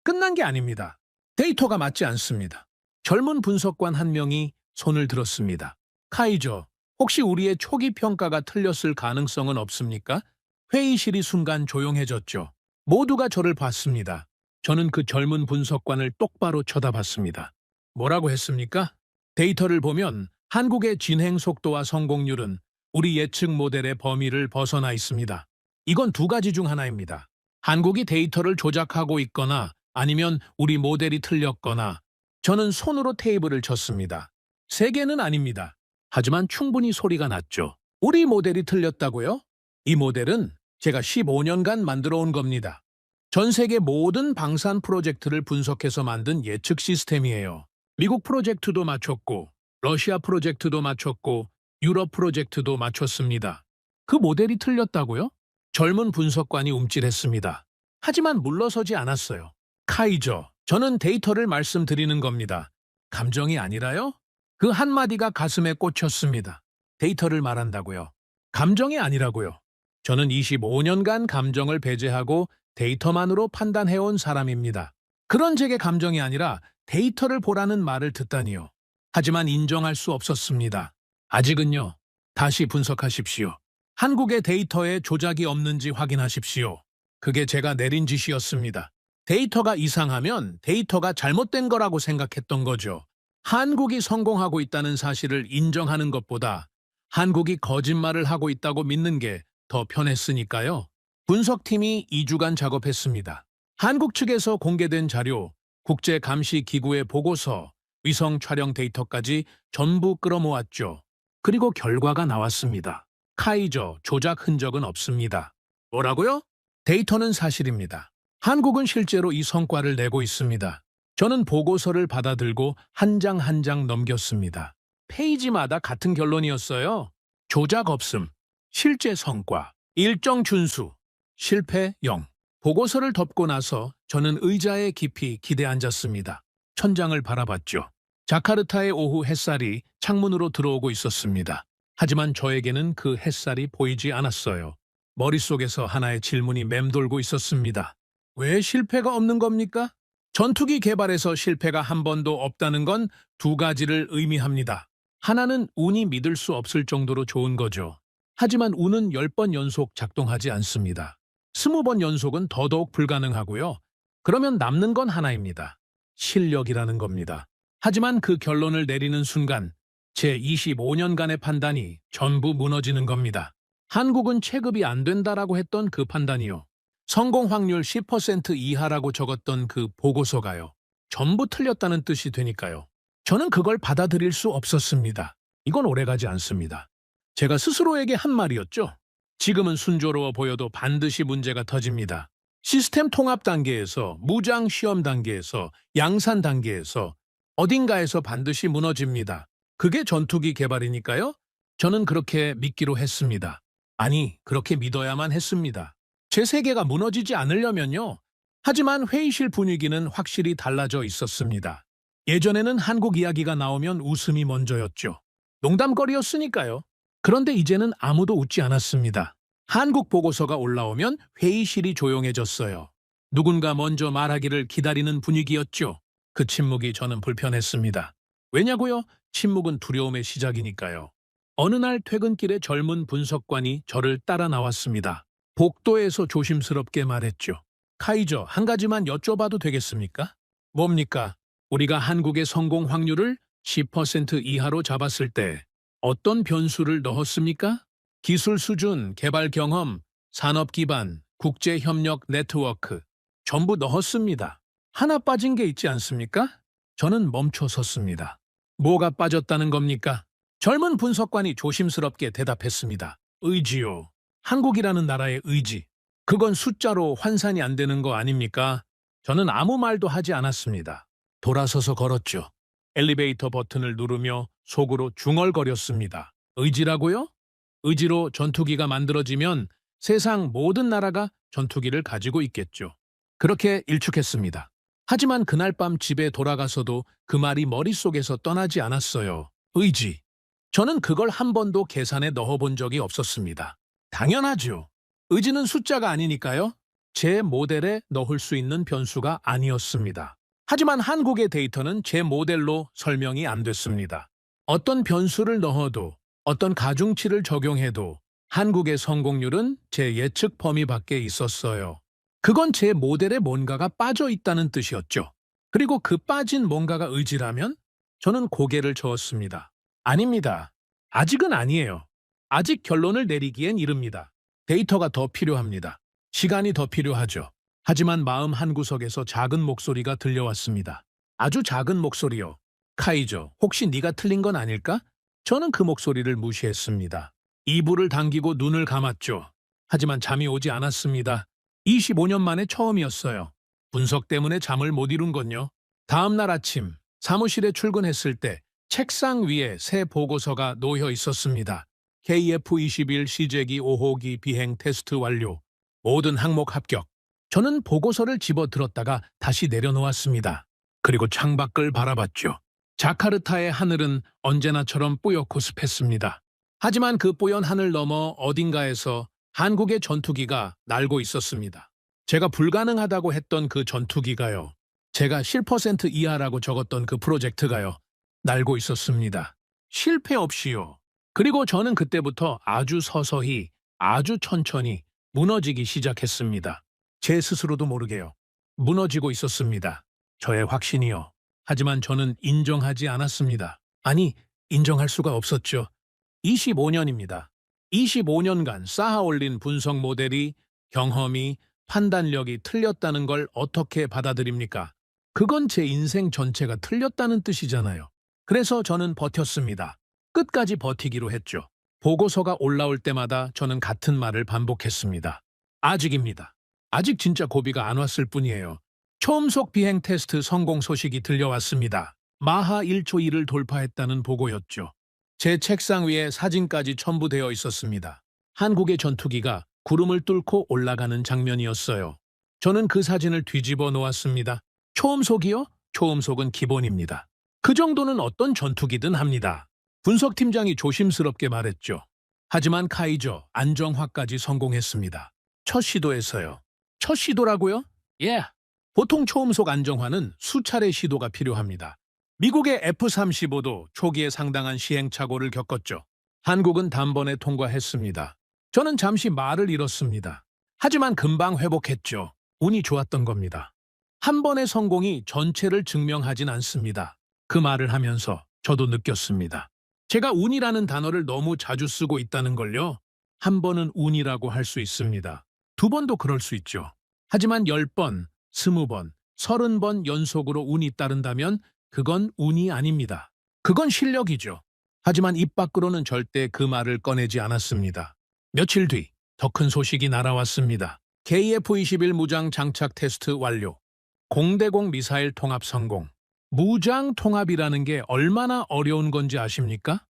끝난 게 아닙니다. 데이터가 맞지 않습니다. 젊은 분석관 한 명이 손을 들었습니다. 카이저, 혹시 우리의 초기 평가가 틀렸을 가능성은 없습니까? 회의실이 순간 조용해졌죠. 모두가 저를 봤습니다. 저는 그 젊은 분석관을 똑바로 쳐다봤습니다. 뭐라고 했습니까? 데이터를 보면 한국의 진행 속도와 성공률은 우리 예측 모델의 범위를 벗어나 있습니다. 이건 2가지 중 하나입니다. 한국이 데이터를 조작하고 있거나 아니면 우리 모델이 틀렸거나. 저는 손으로 테이블을 쳤습니다. 3개는 아닙니다. 하지만 충분히 소리가 났죠. 우리 모델이 틀렸다고요? 이 모델은 제가 15년간 만들어 온 겁니다. 전 세계 모든 방산 프로젝트를 분석해서 만든 예측 시스템이에요. 미국 프로젝트도 맞췄고, 러시아 프로젝트도 맞췄고, 유럽 프로젝트도 맞췄습니다. 그 모델이 틀렸다고요? 젊은 분석관이 움찔했습니다. 하지만 물러서지 않았어요. 카이저, 저는 데이터를 말씀드리는 겁니다. 감정이 아니라요? 그 한마디가 가슴에 꽂혔습니다. 데이터를 말한다고요. 감정이 아니라고요. 저는 25년간 감정을 배제하고 데이터만으로 판단해온 사람입니다. 그런 제게 감정이 아니라 데이터를 보라는 말을 듣다니요. 하지만 인정할 수 없었습니다. 아직은요. 다시 분석하십시오. 한국의 데이터에 조작이 없는지 확인하십시오. 그게 제가 내린 지시였습니다. 데이터가 이상하면 데이터가 잘못된 거라고 생각했던 거죠. 한국이 성공하고 있다는 사실을 인정하는 것보다 한국이 거짓말을 하고 있다고 믿는 게 더 편했으니까요. 분석팀이 2주간 작업했습니다. 한국 측에서 공개된 자료, 국제감시기구의 보고서, 위성 촬영 데이터까지 전부 끌어모았죠. 그리고 결과가 나왔습니다. 카이저, 조작 흔적은 없습니다. 뭐라고요? 데이터는 사실입니다. 한국은 실제로 이 성과를 내고 있습니다. 저는 보고서를 받아들고 한 장 한 장 넘겼습니다. 페이지마다 같은 결론이었어요. 조작 없음, 실제 성과, 일정 준수, 실패 0. 보고서를 덮고 나서 저는 의자에 깊이 기대 앉았습니다. 천장을 바라봤죠. 자카르타의 오후 햇살이 창문으로 들어오고 있었습니다. 하지만 저에게는 그 햇살이 보이지 않았어요. 머릿속에서 하나의 질문이 맴돌고 있었습니다. 왜 실패가 없는 겁니까? 전투기 개발에서 실패가 한 번도 없다는 건 두 가지를 의미합니다. 하나는 운이 믿을 수 없을 정도로 좋은 거죠. 하지만 운은 10번 연속 작동하지 않습니다. 20번 연속은 더더욱 불가능하고요. 그러면 남는 건 하나입니다. 실력이라는 겁니다. 하지만 그 결론을 내리는 순간 제 25년간의 판단이 전부 무너지는 겁니다. 한국은 체급이 안 된다라고 했던 그 판단이요. 성공 확률 10% 이하라고 적었던 그 보고서가요. 전부 틀렸다는 뜻이 되니까요. 저는 그걸 받아들일 수 없었습니다. 이건 오래가지 않습니다. 제가 스스로에게 한 말이었죠. 지금은 순조로워 보여도 반드시 문제가 터집니다. 시스템 통합 단계에서, 무장 시험 단계에서, 양산 단계에서 어딘가에서 반드시 무너집니다. 그게 전투기 개발이니까요. 저는 그렇게 믿기로 했습니다. 아니, 그렇게 믿어야만 했습니다. 제 세계가 무너지지 않으려면요. 하지만 회의실 분위기는 확실히 달라져 있었습니다. 예전에는 한국 이야기가 나오면 웃음이 먼저였죠. 농담거리였으니까요. 그런데 이제는 아무도 웃지 않았습니다. 한국 보고서가 올라오면 회의실이 조용해졌어요. 누군가 먼저 말하기를 기다리는 분위기였죠. 그 침묵이 저는 불편했습니다. 왜냐고요? 침묵은 두려움의 시작이니까요. 어느 날 퇴근길에 젊은 분석관이 저를 따라 나왔습니다. 복도에서 조심스럽게 말했죠. 카이저, 한 가지만 여쭤봐도 되겠습니까? 뭡니까? 우리가 한국의 성공 확률을 10% 이하로 잡았을 때 어떤 변수를 넣었습니까? 기술 수준, 개발 경험, 산업 기반, 국제협력 네트워크 전부 넣었습니다. 하나 빠진 게 있지 않습니까? 저는 멈춰 섰습니다. 뭐가 빠졌다는 겁니까? 젊은 분석관이 조심스럽게 대답했습니다. 의지요. 한국이라는 나라의 의지. 그건 숫자로 환산이 안 되는 거 아닙니까? 저는 아무 말도 하지 않았습니다. 돌아서서 걸었죠. 엘리베이터 버튼을 누르며 속으로 중얼거렸습니다. 의지라고요? 의지로 전투기가 만들어지면 세상 모든 나라가 전투기를 가지고 있겠죠. 그렇게 일축했습니다. 하지만 그날 밤 집에 돌아가서도 그 말이 머릿속에서 떠나지 않았어요. 의지. 저는 그걸 한 번도 계산에 넣어본 적이 없었습니다. 당연하죠. 의지는 숫자가 아니니까요. 제 모델에 넣을 수 있는 변수가 아니었습니다. 하지만 한국의 데이터는 제 모델로 설명이 안 됐습니다. 어떤 변수를 넣어도, 어떤 가중치를 적용해도 한국의 성공률은 제 예측 범위 밖에 있었어요. 그건 제 모델에 뭔가가 빠져 있다는 뜻이었죠. 그리고 그 빠진 뭔가가 의지라면 저는 고개를 저었습니다. 아닙니다. 아직은 아니에요. 아직 결론을 내리기엔 이릅니다. 데이터가 더 필요합니다. 시간이 더 필요하죠. 하지만 마음 한구석에서 작은 목소리가 들려왔습니다. 아주 작은 목소리요. 카이저, 혹시 네가 틀린 건 아닐까? 저는 그 목소리를 무시했습니다. 이불을 당기고 눈을 감았죠. 하지만 잠이 오지 않았습니다. 25년 만에 처음이었어요. 분석 때문에 잠을 못 이룬 건요. 다음 날 아침 사무실에 출근했을 때 책상 위에 새 보고서가 놓여 있었습니다. KF-21 시제기 5호기 비행 테스트 완료. 모든 항목 합격. 저는 보고서를 집어들었다가 다시 내려놓았습니다. 그리고 창밖을 바라봤죠. 자카르타의 하늘은 언제나처럼 뿌옇고 습했습니다. 하지만 그 뽀얀 하늘 너머 어딘가에서 한국의 전투기가 날고 있었습니다. 제가 불가능하다고 했던 그 전투기가요. 제가 7% 이하라고 적었던 그 프로젝트가요. 날고 있었습니다. 실패 없이요. 그리고 저는 그때부터 아주 서서히, 아주 천천히 무너지기 시작했습니다. 제 스스로도 모르게요. 무너지고 있었습니다. 저의 확신이요. 하지만 저는 인정하지 않았습니다. 아니, 인정할 수가 없었죠. 25년입니다. 25년간 쌓아올린 분석 모델이, 경험이, 판단력이 틀렸다는 걸 어떻게 받아들입니까? 그건 제 인생 전체가 틀렸다는 뜻이잖아요. 그래서 저는 버텼습니다. 끝까지 버티기로 했죠. 보고서가 올라올 때마다 저는 같은 말을 반복했습니다. 아직입니다. 아직 진짜 고비가 안 왔을 뿐이에요. 초음속 비행 테스트 성공 소식이 들려왔습니다. 마하 1초 1을 돌파했다는 보고였죠. 제 책상 위에 사진까지 첨부되어 있었습니다. 한국의 전투기가 구름을 뚫고 올라가는 장면이었어요. 저는 그 사진을 뒤집어 놓았습니다. 초음속이요? 초음속은 기본입니다. 그 정도는 어떤 전투기든 합니다. 분석팀장이 조심스럽게 말했죠. 하지만 카이저 안정화까지 성공했습니다. 첫 시도에서요. 첫 시도라고요? 예. 보통 초음속 안정화는 수차례 시도가 필요합니다. 미국의 F-35도 초기에 상당한 시행착오를 겪었죠. 한국은 단번에 통과했습니다. 저는 잠시 말을 잃었습니다. 하지만 금방 회복했죠. 운이 좋았던 겁니다. 한 번의 성공이 전체를 증명하진 않습니다. 그 말을 하면서 저도 느꼈습니다. 제가 운이라는 단어를 너무 자주 쓰고 있다는 걸요. 한 번은 운이라고 할 수 있습니다. 두 번도 그럴 수 있죠. 하지만 10번, 20번, 30번 연속으로 운이 따른다면 그건 운이 아닙니다. 그건 실력이죠. 하지만 입 밖으로는 절대 그 말을 꺼내지 않았습니다. 며칠 뒤 더 큰 소식이 날아왔습니다. KF-21 무장 장착 테스트 완료. 공대공 미사일 통합 성공. 무장 통합이라는 게 얼마나 어려운 건지 아십니까?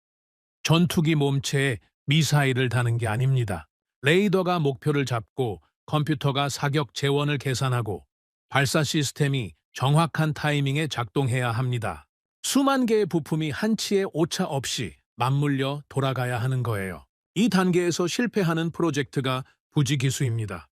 전투기 몸체에 미사일을 다는 게 아닙니다. 레이더가 목표를 잡고 컴퓨터가 사격 재원을 계산하고 발사 시스템이 정확한 타이밍에 작동해야 합니다. 수만 개의 부품이 한치의 오차 없이 맞물려 돌아가야 하는 거예요. 이 단계에서 실패하는 프로젝트가 부지기수입니다.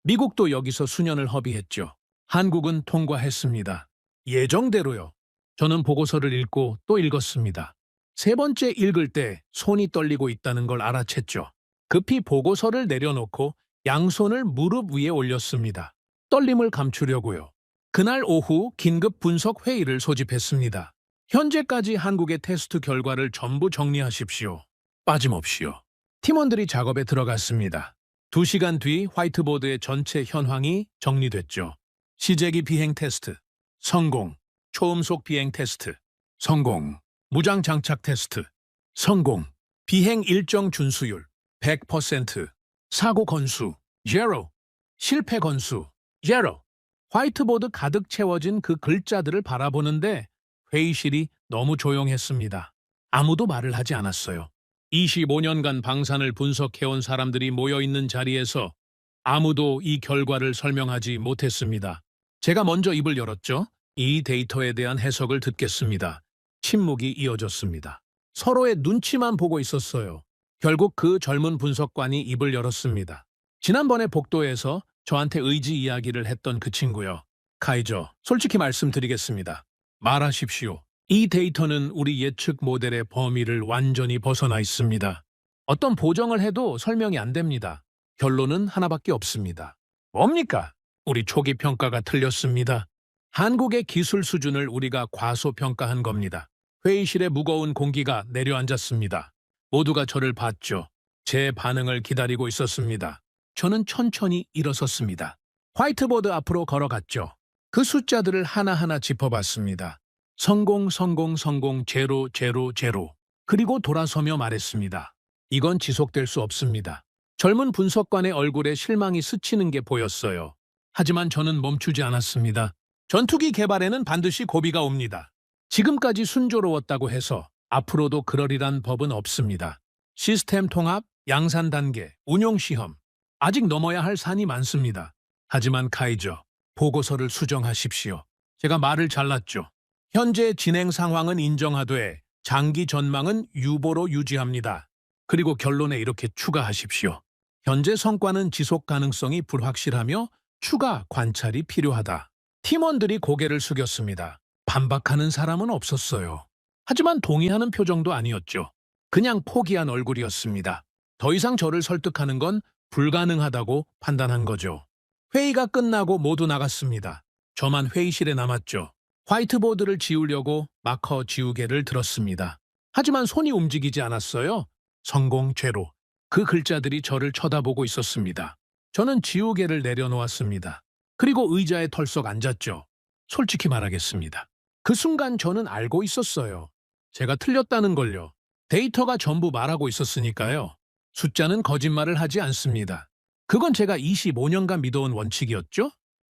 미국도 여기서 수년을 허비했죠. 한국은 통과했습니다. 예정대로요. 저는 보고서를 읽고 또 읽었습니다. 세 번째 읽을 때 손이 떨리고 있다는 걸 알아챘죠. 급히 보고서를 내려놓고 양손을 무릎 위에 올렸습니다. 떨림을 감추려고요. 그날 오후 긴급 분석 회의를 소집했습니다. 현재까지 한국의 테스트 결과를 전부 정리하십시오. 빠짐없이요. 팀원들이 작업에 들어갔습니다. 2시간 뒤 화이트보드의 전체 현황이 정리됐죠. 시제기 비행 테스트, 성공. 초음속 비행 테스트, 성공. 무장 장착 테스트, 성공. 비행 일정 준수율, 100%. 사고 건수, 0. 실패 건수, 0. 화이트보드 가득 채워진 그 글자들을 바라보는데 회의실이 너무 조용했습니다. 아무도 말을 하지 않았어요. 25년간 방산을 분석해온 사람들이 모여있는 자리에서 아무도 이 결과를 설명하지 못했습니다. 제가 먼저 입을 열었죠. 이 데이터에 대한 해석을 듣겠습니다. 침묵이 이어졌습니다. 서로의 눈치만 보고 있었어요. 결국 그 젊은 분석관이 입을 열었습니다. 지난번에 복도에서 저한테 의지 이야기를 했던 그 친구요. 카이저, 솔직히 말씀드리겠습니다. 말하십시오. 이 데이터는 우리 예측 모델의 범위를 완전히 벗어나 있습니다. 어떤 보정을 해도 설명이 안 됩니다. 결론은 하나밖에 없습니다. 뭡니까? 우리 초기 평가가 틀렸습니다. 한국의 기술 수준을 우리가 과소평가한 겁니다. 회의실에 무거운 공기가 내려앉았습니다. 모두가 저를 봤죠. 제 반응을 기다리고 있었습니다. 저는 천천히 일어섰습니다. 화이트보드 앞으로 걸어갔죠. 그 숫자들을 하나하나 짚어봤습니다. 성공, 성공, 성공, 제로, 제로, 제로. 그리고 돌아서며 말했습니다. 이건 지속될 수 없습니다. 젊은 분석관의 얼굴에 실망이 스치는 게 보였어요. 하지만 저는 멈추지 않았습니다. 전투기 개발에는 반드시 고비가 옵니다. 지금까지 순조로웠다고 해서 앞으로도 그러리란 법은 없습니다. 시스템 통합, 양산 단계, 운용 시험. 아직 넘어야 할 산이 많습니다. 하지만 카이저, 보고서를 수정하십시오. 제가 말을 잘랐죠. 현재 진행 상황은 인정하되 장기 전망은 유보로 유지합니다. 그리고 결론에 이렇게 추가하십시오. 현재 성과는 지속 가능성이 불확실하며 추가 관찰이 필요하다. 팀원들이 고개를 숙였습니다. 반박하는 사람은 없었어요. 하지만 동의하는 표정도 아니었죠. 그냥 포기한 얼굴이었습니다. 더 이상 저를 설득하는 건 불가능하다고 판단한 거죠. 회의가 끝나고 모두 나갔습니다. 저만 회의실에 남았죠. 화이트보드를 지우려고 마커 지우개를 들었습니다. 하지만 손이 움직이지 않았어요. 성공 제로. 그 글자들이 저를 쳐다보고 있었습니다. 저는 지우개를 내려놓았습니다. 그리고 의자에 털썩 앉았죠. 솔직히 말하겠습니다. 그 순간 저는 알고 있었어요. 제가 틀렸다는 걸요. 데이터가 전부 말하고 있었으니까요. 숫자는 거짓말을 하지 않습니다. 그건 제가 25년간 믿어온 원칙이었죠.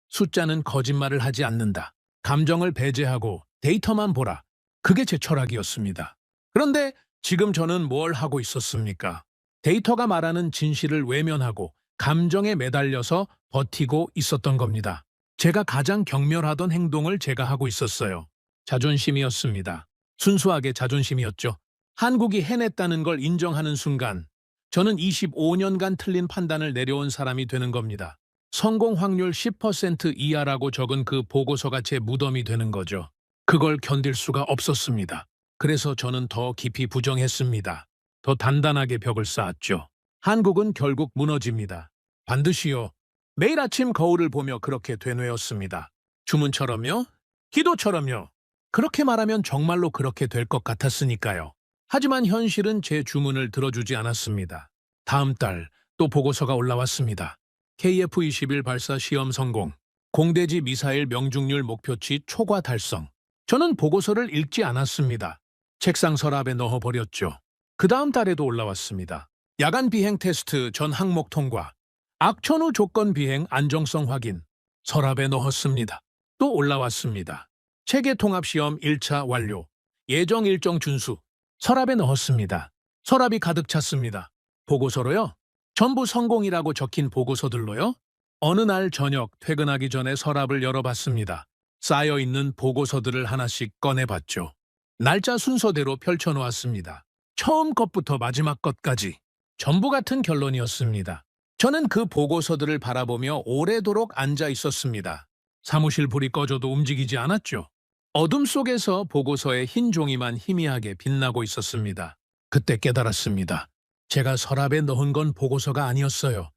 숫자는 거짓말을 하지 않는다. 감정을 배제하고 데이터만 보라. 그게 제 철학이었습니다. 그런데 지금 저는 뭘 하고 있었습니까? 데이터가 말하는 진실을 외면하고 감정에 매달려서 버티고 있었던 겁니다. 제가 가장 경멸하던 행동을 제가 하고 있었어요. 자존심이었습니다. 순수하게 자존심이었죠. 한국이 해냈다는 걸 인정하는 순간 저는 25년간 틀린 판단을 내려온 사람이 되는 겁니다. 성공 확률 10% 이하라고 적은 그 보고서가 제 무덤이 되는 거죠. 그걸 견딜 수가 없었습니다. 그래서 저는 더 깊이 부정했습니다. 더 단단하게 벽을 쌓았죠. 한국은 결국 무너집니다. 반드시요. 매일 아침 거울을 보며 그렇게 되뇌었습니다. 주문처럼요? 기도처럼요? 그렇게 말하면 정말로 그렇게 될 것 같았으니까요. 하지만 현실은 제 주문을 들어주지 않았습니다. 다음 달 또 보고서가 올라왔습니다. KF-21 발사 시험 성공, 공대지 미사일 명중률 목표치 초과 달성. 저는 보고서를 읽지 않았습니다. 책상 서랍에 넣어버렸죠. 그 다음 달에도 올라왔습니다. 야간 비행 테스트 전 항목 통과, 악천 후 조건 비행 안정성 확인, 서랍에 넣었습니다. 또 올라왔습니다. 체계 통합 시험 1차 완료, 예정 일정 준수, 서랍에 넣었습니다. 서랍이 가득 찼습니다. 보고서로요? 전부 성공이라고 적힌 보고서들로요? 어느 날 저녁 퇴근하기 전에 서랍을 열어봤습니다. 쌓여있는 보고서들을 하나씩 꺼내봤죠. 날짜 순서대로 펼쳐놓았습니다. 처음 것부터 마지막 것까지 전부 같은 결론이었습니다. 저는 그 보고서들을 바라보며 오래도록 앉아 있었습니다. 사무실 불이 꺼져도 움직이지 않았죠. 어둠 속에서 보고서의 흰 종이만 희미하게 빛나고 있었습니다. 그때 깨달았습니다. 제가 서랍에 넣은 건 보고서가 아니었어요.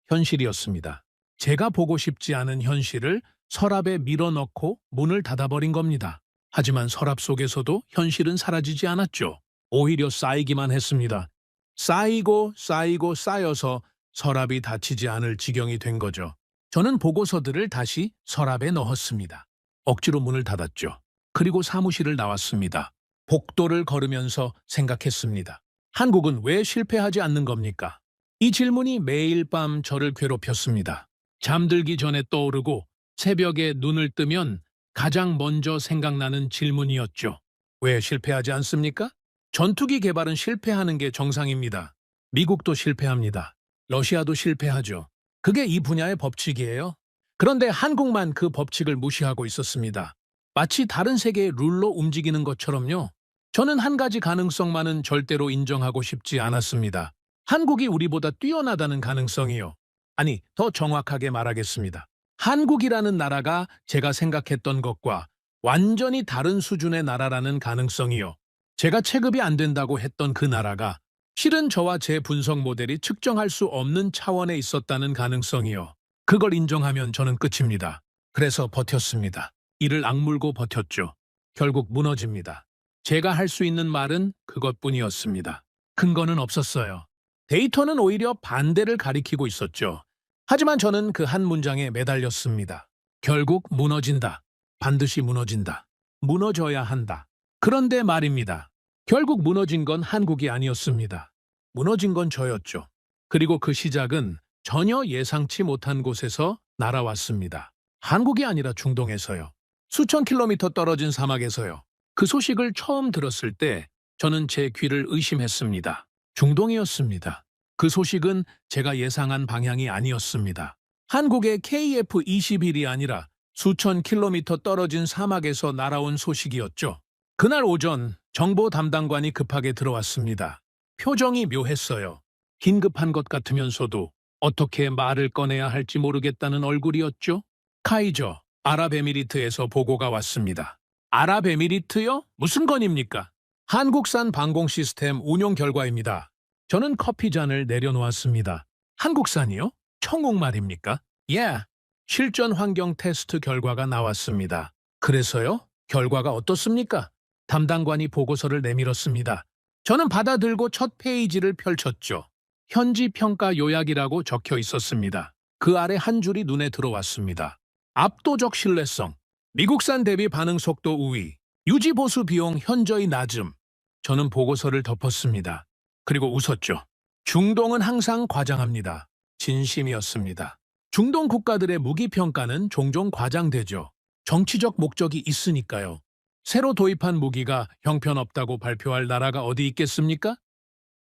현실이었습니다. 제가 보고 싶지 않은 현실을 서랍에 밀어넣고 문을 닫아버린 겁니다. 하지만 서랍 속에서도 현실은 사라지지 않았죠. 오히려 쌓이기만 했습니다. 쌓이고 쌓이고 쌓여서 서랍이 닫히지 않을 지경이 된 거죠. 저는 보고서들을 다시 서랍에 넣었습니다. 억지로 문을 닫았죠. 그리고 사무실을 나왔습니다. 복도를 걸으면서 생각했습니다. 한국은 왜 실패하지 않는 겁니까? 이 질문이 매일 밤 저를 괴롭혔습니다. 잠들기 전에 떠오르고 새벽에 눈을 뜨면 가장 먼저 생각나는 질문이었죠. 왜 실패하지 않습니까? 전투기 개발은 실패하는 게 정상입니다. 미국도 실패합니다. 러시아도 실패하죠. 그게 이 분야의 법칙이에요. 그런데 한국만 그 법칙을 무시하고 있었습니다. 마치 다른 세계의 룰로 움직이는 것처럼요. 저는 한 가지 가능성만은 절대로 인정하고 싶지 않았습니다. 한국이 우리보다 뛰어나다는 가능성이요. 아니, 더 정확하게 말하겠습니다. 한국이라는 나라가 제가 생각했던 것과 완전히 다른 수준의 나라라는 가능성이요. 제가 체급이 안 된다고 했던 그 나라가 실은 저와 제 분석 모델이 측정할 수 없는 차원에 있었다는 가능성이요. 그걸 인정하면 저는 끝입니다. 그래서 버텼습니다. 이를 악물고 버텼죠. 결국 무너집니다. 제가 할 수 있는 말은 그것뿐이었습니다. 근거는 없었어요. 데이터는 오히려 반대를 가리키고 있었죠. 하지만 저는 그 한 문장에 매달렸습니다. 결국 무너진다. 반드시 무너진다. 무너져야 한다. 그런데 말입니다. 결국 무너진 건 한국이 아니었습니다. 무너진 건 저였죠. 그리고 그 시작은 전혀 예상치 못한 곳에서 날아왔습니다. 한국이 아니라 중동에서요. 수천 킬로미터 떨어진 사막에서요. 그 소식을 처음 들었을 때 저는 제 귀를 의심했습니다. 중동이었습니다. 그 소식은 제가 예상한 방향이 아니었습니다. 한국의 KF-21이 아니라 수천 킬로미터 떨어진 사막에서 날아온 소식이었죠. 그날 오전 정보 담당관이 급하게 들어왔습니다. 표정이 묘했어요. 긴급한 것 같으면서도 어떻게 말을 꺼내야 할지 모르겠다는 얼굴이었죠. 카이저, 아랍에미리트에서 보고가 왔습니다. 아랍에미리트요? 무슨 건입니까? 한국산 방공 시스템 운용 결과입니다. 저는 커피잔을 내려놓았습니다. 한국산이요? 청국말입니까? 예. 실전 환경 테스트 결과가 나왔습니다. 그래서요? 결과가 어떻습니까? 담당관이 보고서를 내밀었습니다. 저는 받아들고 첫 페이지를 펼쳤죠. 현지 평가 요약이라고 적혀 있었습니다. 그 아래 한 줄이 눈에 들어왔습니다. 압도적 신뢰성, 미국산 대비 반응 속도 우위, 유지 보수 비용 현저히 낮음. 저는 보고서를 덮었습니다. 그리고 웃었죠. 중동은 항상 과장합니다. 진심이었습니다. 중동 국가들의 무기 평가는 종종 과장되죠. 정치적 목적이 있으니까요. 새로 도입한 무기가 형편없다고 발표할 나라가 어디 있겠습니까?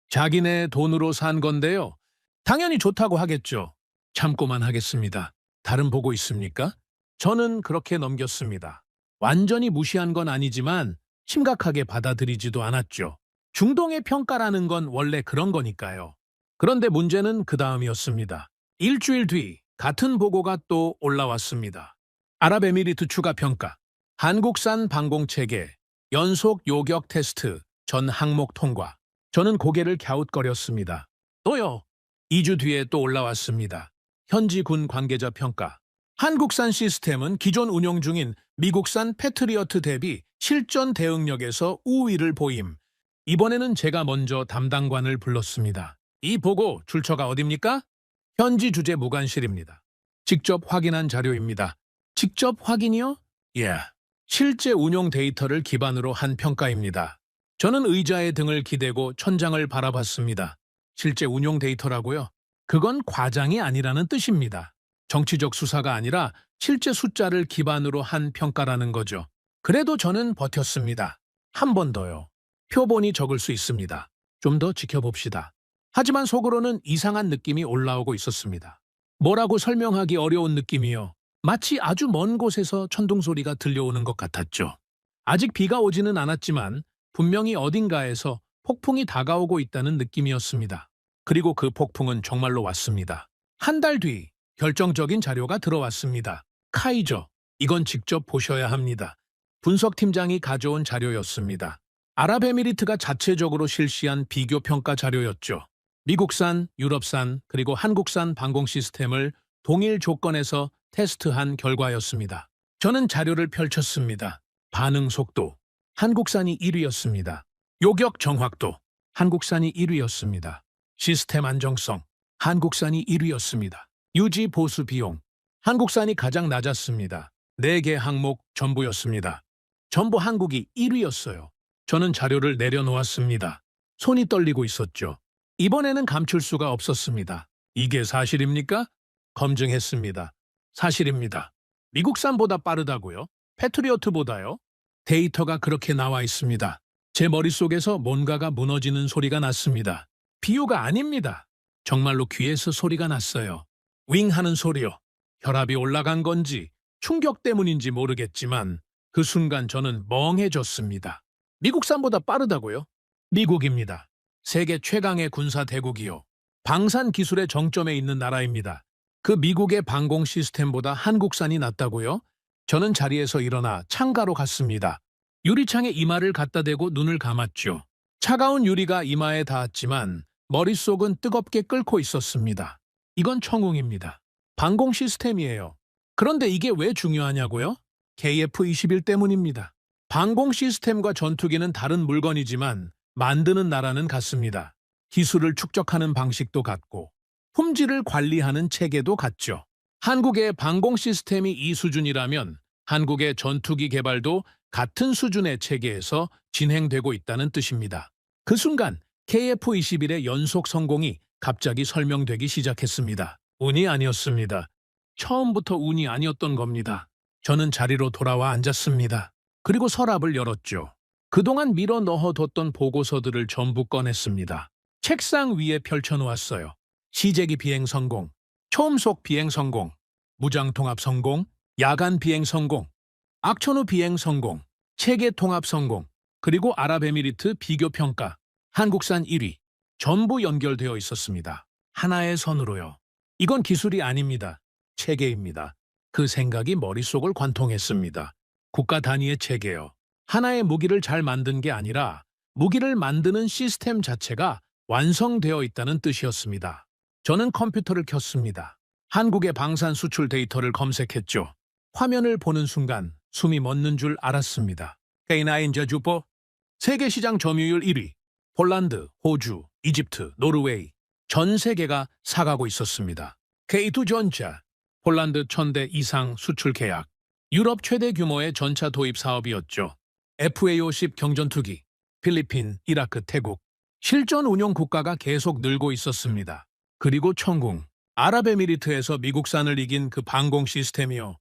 자기네 돈으로 산 건데요. 당연히 좋다고 하겠죠. 참고만 하겠습니다. 다른 보고 있습니까? 저는 그렇게 넘겼습니다. 완전히 무시한 건 아니지만 심각하게 받아들이지도 않았죠. 중동의 평가라는 건 원래 그런 거니까요. 그런데 문제는 그 다음이었습니다. 일주일 뒤 같은 보고가 또 올라왔습니다. 아랍에미리트 추가 평가, 한국산 방공체계, 연속 요격 테스트, 전 항목 통과. 저는 고개를 갸웃거렸습니다. 또요. 2주 뒤에 또 올라왔습니다. 현지 군 관계자 평가. 한국산 시스템은 기존 운용 중인 미국산 패트리어트 대비 실전 대응력에서 우위를 보임. 이번에는 제가 먼저 담당관을 불렀습니다. 이 보고 출처가 어딥니까? 현지 주재 무관실입니다. 직접 확인한 자료입니다. 직접 확인이요? 예. 실제 운용 데이터를 기반으로 한 평가입니다. 저는 의자에 등을 기대고 천장을 바라봤습니다. 실제 운용 데이터라고요? 그건 과장이 아니라는 뜻입니다. 정치적 수사가 아니라 실제 숫자를 기반으로 한 평가라는 거죠. 그래도 저는 버텼습니다. 한 번 더요. 표본이 적을 수 있습니다. 좀 더 지켜봅시다. 하지만 속으로는 이상한 느낌이 올라오고 있었습니다. 뭐라고 설명하기 어려운 느낌이요. 마치 아주 먼 곳에서 천둥 소리가 들려오는 것 같았죠. 아직 비가 오지는 않았지만 분명히 어딘가에서 폭풍이 다가오고 있다는 느낌이었습니다. 그리고 그 폭풍은 정말로 왔습니다. 한 달 뒤 결정적인 자료가 들어왔습니다. 카이저, 이건 직접 보셔야 합니다. 분석팀장이 가져온 자료였습니다. 아랍에미리트가 자체적으로 실시한 비교 평가 자료였죠. 미국산, 유럽산, 그리고 한국산 방공 시스템을 동일 조건에서 테스트한 결과였습니다. 저는 자료를 펼쳤습니다. 반응 속도, 한국산이 1위였습니다. 요격 정확도, 한국산이 1위였습니다. 시스템 안정성, 한국산이 1위였습니다. 유지 보수 비용, 한국산이 가장 낮았습니다. 4개 항목 전부였습니다. 전부 한국이 1위였어요. 저는 자료를 내려놓았습니다. 손이 떨리고 있었죠. 이번에는 감출 수가 없었습니다. 이게 사실입니까? 검증했습니다. 사실입니다. 미국산보다 빠르다고요? 패트리어트보다요? 데이터가 그렇게 나와 있습니다. 제 머릿속에서 뭔가가 무너지는 소리가 났습니다. 비유가 아닙니다. 정말로 귀에서 소리가 났어요. 윙 하는 소리요. 혈압이 올라간 건지 충격 때문인지 모르겠지만 그 순간 저는 멍해졌습니다. 미국산보다 빠르다고요? 미국입니다. 세계 최강의 군사 대국이요. 방산 기술의 정점에 있는 나라입니다. 그 미국의 방공 시스템보다 한국산이 낫다고요? 저는 자리에서 일어나 창가로 갔습니다. 유리창에 이마를 갖다 대고 눈을 감았죠. 차가운 유리가 이마에 닿았지만 머릿속은 뜨겁게 끓고 있었습니다. 이건 청웅입니다. 방공 시스템이에요. 그런데 이게 왜 중요하냐고요? KF-21 때문입니다. 방공 시스템과 전투기는 다른 물건이지만 만드는 나라는 같습니다. 기술을 축적하는 방식도 같고 품질을 관리하는 체계도 같죠. 한국의 방공 시스템이 이 수준이라면 한국의 전투기 개발도 같은 수준의 체계에서 진행되고 있다는 뜻입니다. 그 순간 KF-21의 연속 성공이 갑자기 설명되기 시작했습니다. 운이 아니었습니다. 처음부터 운이 아니었던 겁니다. 저는 자리로 돌아와 앉았습니다. 그리고 서랍을 열었죠. 그동안 밀어 넣어뒀던 보고서들을 전부 꺼냈습니다. 책상 위에 펼쳐놓았어요. 시제기 비행 성공, 초음속 비행 성공, 무장 통합 성공, 야간 비행 성공, 악천후 비행 성공, 체계 통합 성공, 그리고 아랍에미리트 비교 평가, 한국산 1위, 전부 연결되어 있었습니다. 하나의 선으로요. 이건 기술이 아닙니다. 체계입니다. 그 생각이 머릿속을 관통했습니다. 국가 단위의 체계요. 하나의 무기를 잘 만든 게 아니라 무기를 만드는 시스템 자체가 완성되어 있다는 뜻이었습니다. 저는 컴퓨터를 켰습니다. 한국의 방산 수출 데이터를 검색했죠. 화면을 보는 순간 숨이 멎는 줄 알았습니다. K9 제주포, 세계 시장 점유율 1위, 폴란드, 호주, 이집트, 노르웨이, 전 세계가 사가고 있었습니다. K2 전차, 폴란드 1000대 이상 수출 계약, 유럽 최대 규모의 전차 도입 사업이었죠. FA-50 경전투기, 필리핀, 이라크, 태국, 실전 운용 국가가 계속 늘고 있었습니다. 그리고 천궁, 아랍에미리트에서 미국산을 이긴 그 방공 시스템이요.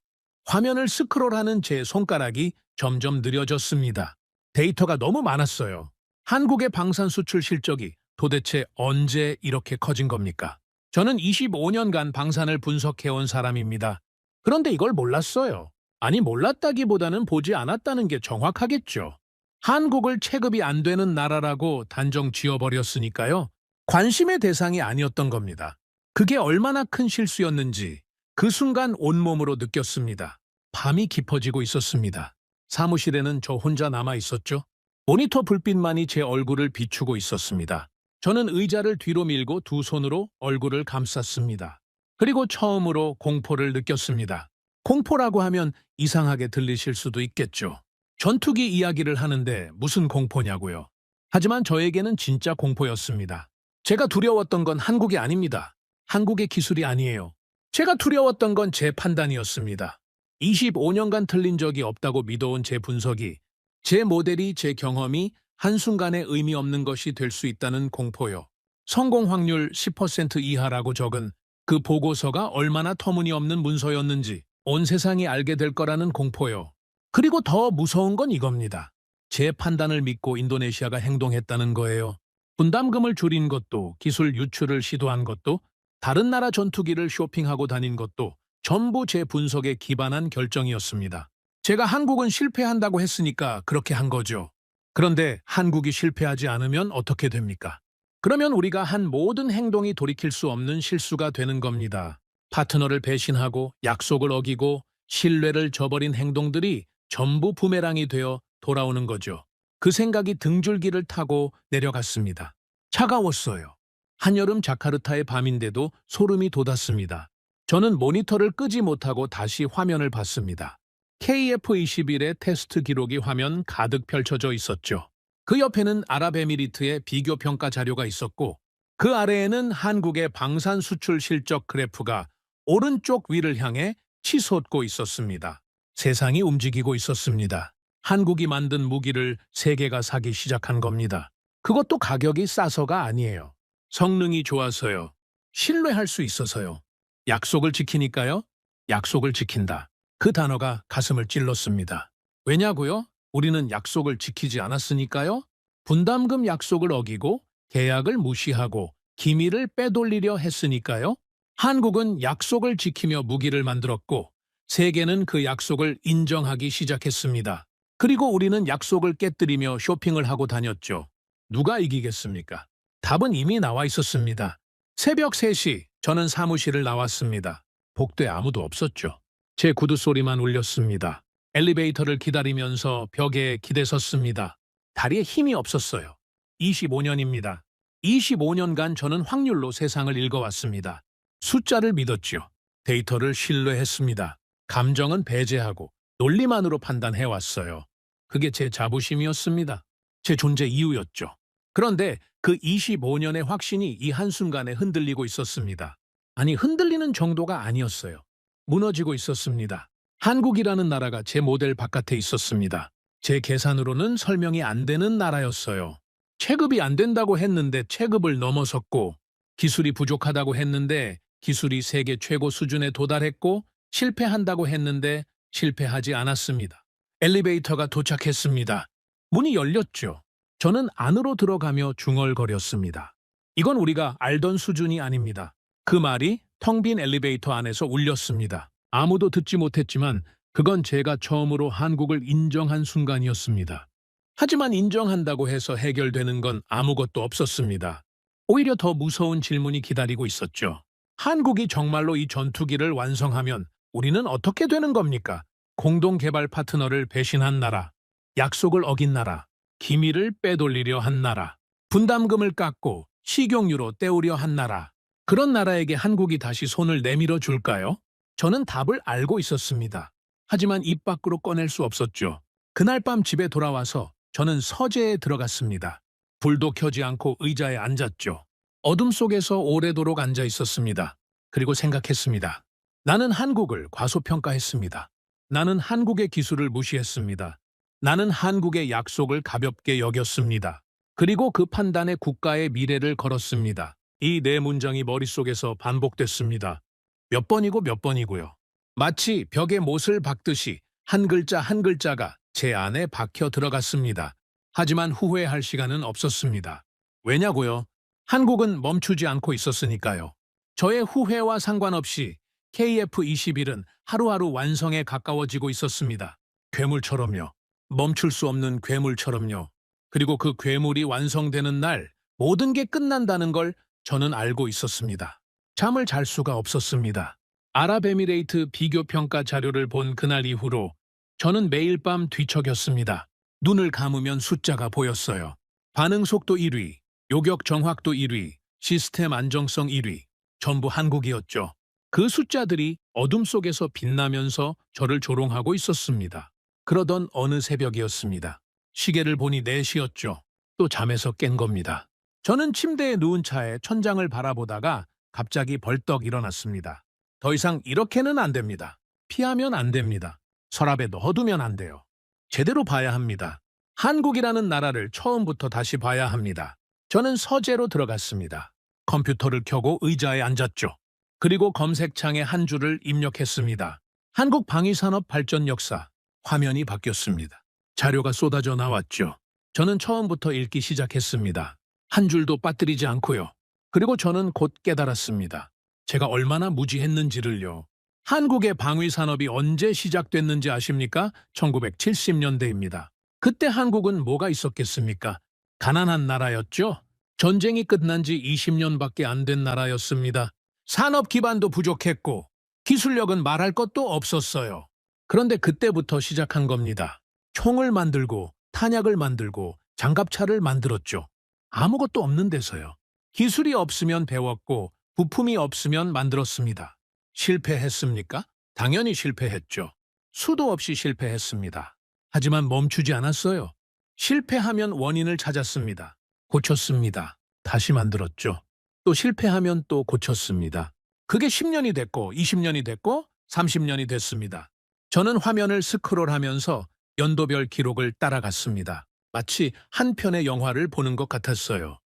화면을 스크롤하는 제 손가락이 점점 느려졌습니다. 데이터가 너무 많았어요. 한국의 방산 수출 실적이 도대체 언제 이렇게 커진 겁니까? 저는 25년간 방산을 분석해온 사람입니다. 그런데 이걸 몰랐어요. 아니, 몰랐다기보다는 보지 않았다는 게 정확하겠죠. 한국을 체급이 안 되는 나라라고 단정 지어버렸으니까요. 관심의 대상이 아니었던 겁니다. 그게 얼마나 큰 실수였는지 그 순간 온몸으로 느꼈습니다. 밤이 깊어지고 있었습니다. 사무실에는 저 혼자 남아 있었죠. 모니터 불빛만이 제 얼굴을 비추고 있었습니다. 저는 의자를 뒤로 밀고 두 손으로 얼굴을 감쌌습니다. 그리고 처음으로 공포를 느꼈습니다. 공포라고 하면 이상하게 들리실 수도 있겠죠. 전투기 이야기를 하는데 무슨 공포냐고요. 하지만 저에게는 진짜 공포였습니다. 제가 두려웠던 건 한국이 아닙니다. 한국의 기술이 아니에요. 제가 두려웠던 건 제 판단이었습니다. 25년간 틀린 적이 없다고 믿어온 제 분석이, 제 모델이, 제 경험이 한순간에 의미 없는 것이 될 수 있다는 공포요. 성공 확률 10% 이하라고 적은 그 보고서가 얼마나 터무니없는 문서였는지 온 세상이 알게 될 거라는 공포요. 그리고 더 무서운 건 이겁니다. 제 판단을 믿고 인도네시아가 행동했다는 거예요. 분담금을 줄인 것도, 기술 유출을 시도한 것도, 다른 나라 전투기를 쇼핑하고 다닌 것도 전부 제 분석에 기반한 결정이었습니다. 제가 한국은 실패한다고 했으니까 그렇게 한 거죠. 그런데 한국이 실패하지 않으면 어떻게 됩니까? 그러면 우리가 한 모든 행동이 돌이킬 수 없는 실수가 되는 겁니다. 파트너를 배신하고 약속을 어기고 신뢰를 저버린 행동들이 전부 부메랑이 되어 돌아오는 거죠. 그 생각이 등줄기를 타고 내려갔습니다. 차가웠어요. 한여름 자카르타의 밤인데도 소름이 돋았습니다. 저는 모니터를 끄지 못하고 다시 화면을 봤습니다. KF-21의 테스트 기록이 화면 가득 펼쳐져 있었죠. 그 옆에는 아랍에미리트의 비교 평가 자료가 있었고, 그 아래에는 한국의 방산 수출 실적 그래프가 오른쪽 위를 향해 치솟고 있었습니다. 세상이 움직이고 있었습니다. 한국이 만든 무기를 세계가 사기 시작한 겁니다. 그것도 가격이 싸서가 아니에요. 성능이 좋아서요. 신뢰할 수 있어서요. 약속을 지키니까요. 약속을 지킨다. 그 단어가 가슴을 찔렀습니다. 왜냐고요? 우리는 약속을 지키지 않았으니까요. 분담금 약속을 어기고 계약을 무시하고 기밀을 빼돌리려 했으니까요. 한국은 약속을 지키며 무기를 만들었고 세계는 그 약속을 인정하기 시작했습니다. 그리고 우리는 약속을 깨뜨리며 쇼핑을 하고 다녔죠. 누가 이기겠습니까? 답은 이미 나와 있었습니다. 새벽 3시 저는 사무실을 나왔습니다. 복도에 아무도 없었죠. 제 구두 소리만 울렸습니다. 엘리베이터를 기다리면서 벽에 기대섰습니다. 다리에 힘이 없었어요. 25년입니다. 25년간 저는 확률로 세상을 읽어왔습니다. 숫자를 믿었죠. 데이터를 신뢰했습니다. 감정은 배제하고 논리만으로 판단해왔어요. 그게 제 자부심이었습니다. 제 존재 이유였죠. 그런데 그 25년의 확신이 이 한순간에 흔들리고 있었습니다. 아니, 흔들리는 정도가 아니었어요. 무너지고 있었습니다. 한국이라는 나라가 제 모델 바깥에 있었습니다. 제 계산으로는 설명이 안 되는 나라였어요. 체급이 안 된다고 했는데 체급을 넘어섰고 기술이 부족하다고 했는데 기술이 세계 최고 수준에 도달했고 실패한다고 했는데 실패하지 않았습니다. 엘리베이터가 도착했습니다. 문이 열렸죠. 저는 안으로 들어가며 중얼거렸습니다. 이건 우리가 알던 수준이 아닙니다. 그 말이 텅 빈 엘리베이터 안에서 울렸습니다. 아무도 듣지 못했지만 그건 제가 처음으로 한국을 인정한 순간이었습니다. 하지만 인정한다고 해서 해결되는 건 아무것도 없었습니다. 오히려 더 무서운 질문이 기다리고 있었죠. 한국이 정말로 이 전투기를 완성하면 우리는 어떻게 되는 겁니까? 공동개발 파트너를 배신한 나라, 약속을 어긴 나라, 기밀을 빼돌리려 한 나라, 분담금을 깎고 식용유로 때우려 한 나라. 그런 나라에게 한국이 다시 손을 내밀어 줄까요? 저는 답을 알고 있었습니다. 하지만 입 밖으로 꺼낼 수 없었죠. 그날 밤 집에 돌아와서 저는 서재에 들어갔습니다. 불도 켜지 않고 의자에 앉았죠. 어둠 속에서 오래도록 앉아 있었습니다. 그리고 생각했습니다. 나는 한국을 과소평가했습니다. 나는 한국의 기술을 무시했습니다. 나는 한국의 약속을 가볍게 여겼습니다. 그리고 그 판단에 국가의 미래를 걸었습니다. 이 네 문장이 머릿속에서 반복됐습니다. 몇 번이고 몇 번이고요. 마치 벽에 못을 박듯이 한 글자 한 글자가 제 안에 박혀 들어갔습니다. 하지만 후회할 시간은 없었습니다. 왜냐고요? 한국은 멈추지 않고 있었으니까요. 저의 후회와 상관없이 KF-21은 하루하루 완성에 가까워지고 있었습니다. 괴물처럼요. 멈출 수 없는 괴물처럼요. 그리고 그 괴물이 완성되는 날 모든 게 끝난다는 걸 저는 알고 있었습니다. 잠을 잘 수가 없었습니다. 아랍에미레이트 비교평가 자료를 본 그날 이후로 저는 매일 밤 뒤척였습니다. 눈을 감으면 숫자가 보였어요. 반응 속도 1위, 요격 정확도 1위, 시스템 안정성 1위, 전부 한국이었죠. 그 숫자들이 어둠 속에서 빛나면서 저를 조롱하고 있었습니다. 그러던 어느 새벽이었습니다. 시계를 보니 4시였죠. 또 잠에서 깬 겁니다. 저는 침대에 누운 차에 천장을 바라보다가 갑자기 벌떡 일어났습니다. 더 이상 이렇게는 안 됩니다. 피하면 안 됩니다. 서랍에 넣어두면 안 돼요. 제대로 봐야 합니다. 한국이라는 나라를 처음부터 다시 봐야 합니다. 저는 서재로 들어갔습니다. 컴퓨터를 켜고 의자에 앉았죠. 그리고 검색창에 한 줄을 입력했습니다. 한국 방위산업 발전 역사. 화면이 바뀌었습니다. 자료가 쏟아져 나왔죠. 저는 처음부터 읽기 시작했습니다. 한 줄도 빠뜨리지 않고요. 그리고 저는 곧 깨달았습니다. 제가 얼마나 무지했는지를요. 한국의 방위산업이 언제 시작됐는지 아십니까? 1970년대입니다. 그때 한국은 뭐가 있었겠습니까? 가난한 나라였죠. 전쟁이 끝난 지 20년밖에 안 된 나라였습니다. 산업 기반도 부족했고 기술력은 말할 것도 없었어요. 그런데 그때부터 시작한 겁니다. 총을 만들고 탄약을 만들고 장갑차를 만들었죠. 아무것도 없는 데서요. 기술이 없으면 배웠고 부품이 없으면 만들었습니다. 실패했습니까? 당연히 실패했죠. 수도 없이 실패했습니다. 하지만 멈추지 않았어요. 실패하면 원인을 찾았습니다. 고쳤습니다. 다시 만들었죠. 또 실패하면 또 고쳤습니다. 그게 10년이 됐고 20년이 됐고 30년이 됐습니다. 저는 화면을 스크롤하면서 연도별 기록을 따라갔습니다. 마치 한 편의 영화를 보는 것 같았어요.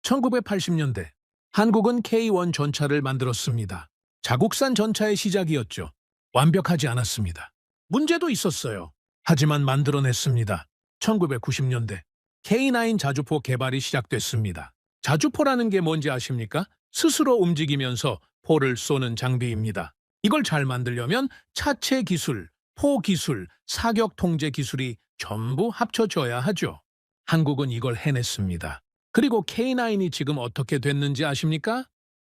1980년대 한국은 K1 전차를 만들었습니다. 자국산 전차의 시작이었죠. 완벽하지 않았습니다. 문제도 있었어요. 하지만 만들어냈습니다. 1990년대 K9 자주포 개발이 시작됐습니다. 자주포라는 게 뭔지 아십니까? 스스로 움직이면서 포를 쏘는 장비입니다. 이걸 잘 만들려면 차체 기술, 포 기술, 사격 통제 기술이 전부 합쳐져야 하죠. 한국은 이걸 해냈습니다. 그리고 K9이 지금 어떻게 됐는지 아십니까?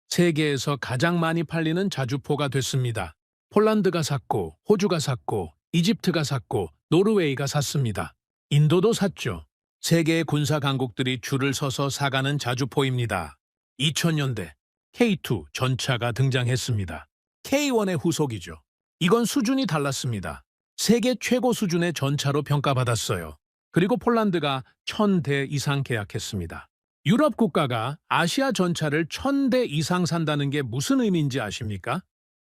세계에서 가장 많이 팔리는 자주포가 됐습니다. 폴란드가 샀고, 호주가 샀고, 이집트가 샀고, 노르웨이가 샀습니다. 인도도 샀죠. 세계의 군사 강국들이 줄을 서서 사가는 자주포입니다. 2000년대 K2 전차가 등장했습니다. K1의 후속이죠. 이건 수준이 달랐습니다. 세계 최고 수준의 전차로 평가받았어요. 그리고 폴란드가 1000대 이상 계약했습니다. 유럽 국가가 아시아 전차를 1000대 이상 산다는 게 무슨 의미인지 아십니까?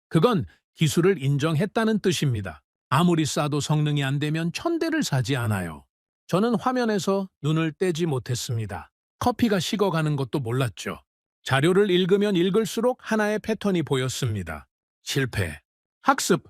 그건 기술을 인정했다는 뜻입니다. 아무리 싸도 성능이 안 되면 1000대를 사지 않아요. 저는 화면에서 눈을 떼지 못했습니다. 커피가 식어가는 것도 몰랐죠. 자료를 읽으면 읽을수록 하나의 패턴이 보였습니다. 실패, 학습,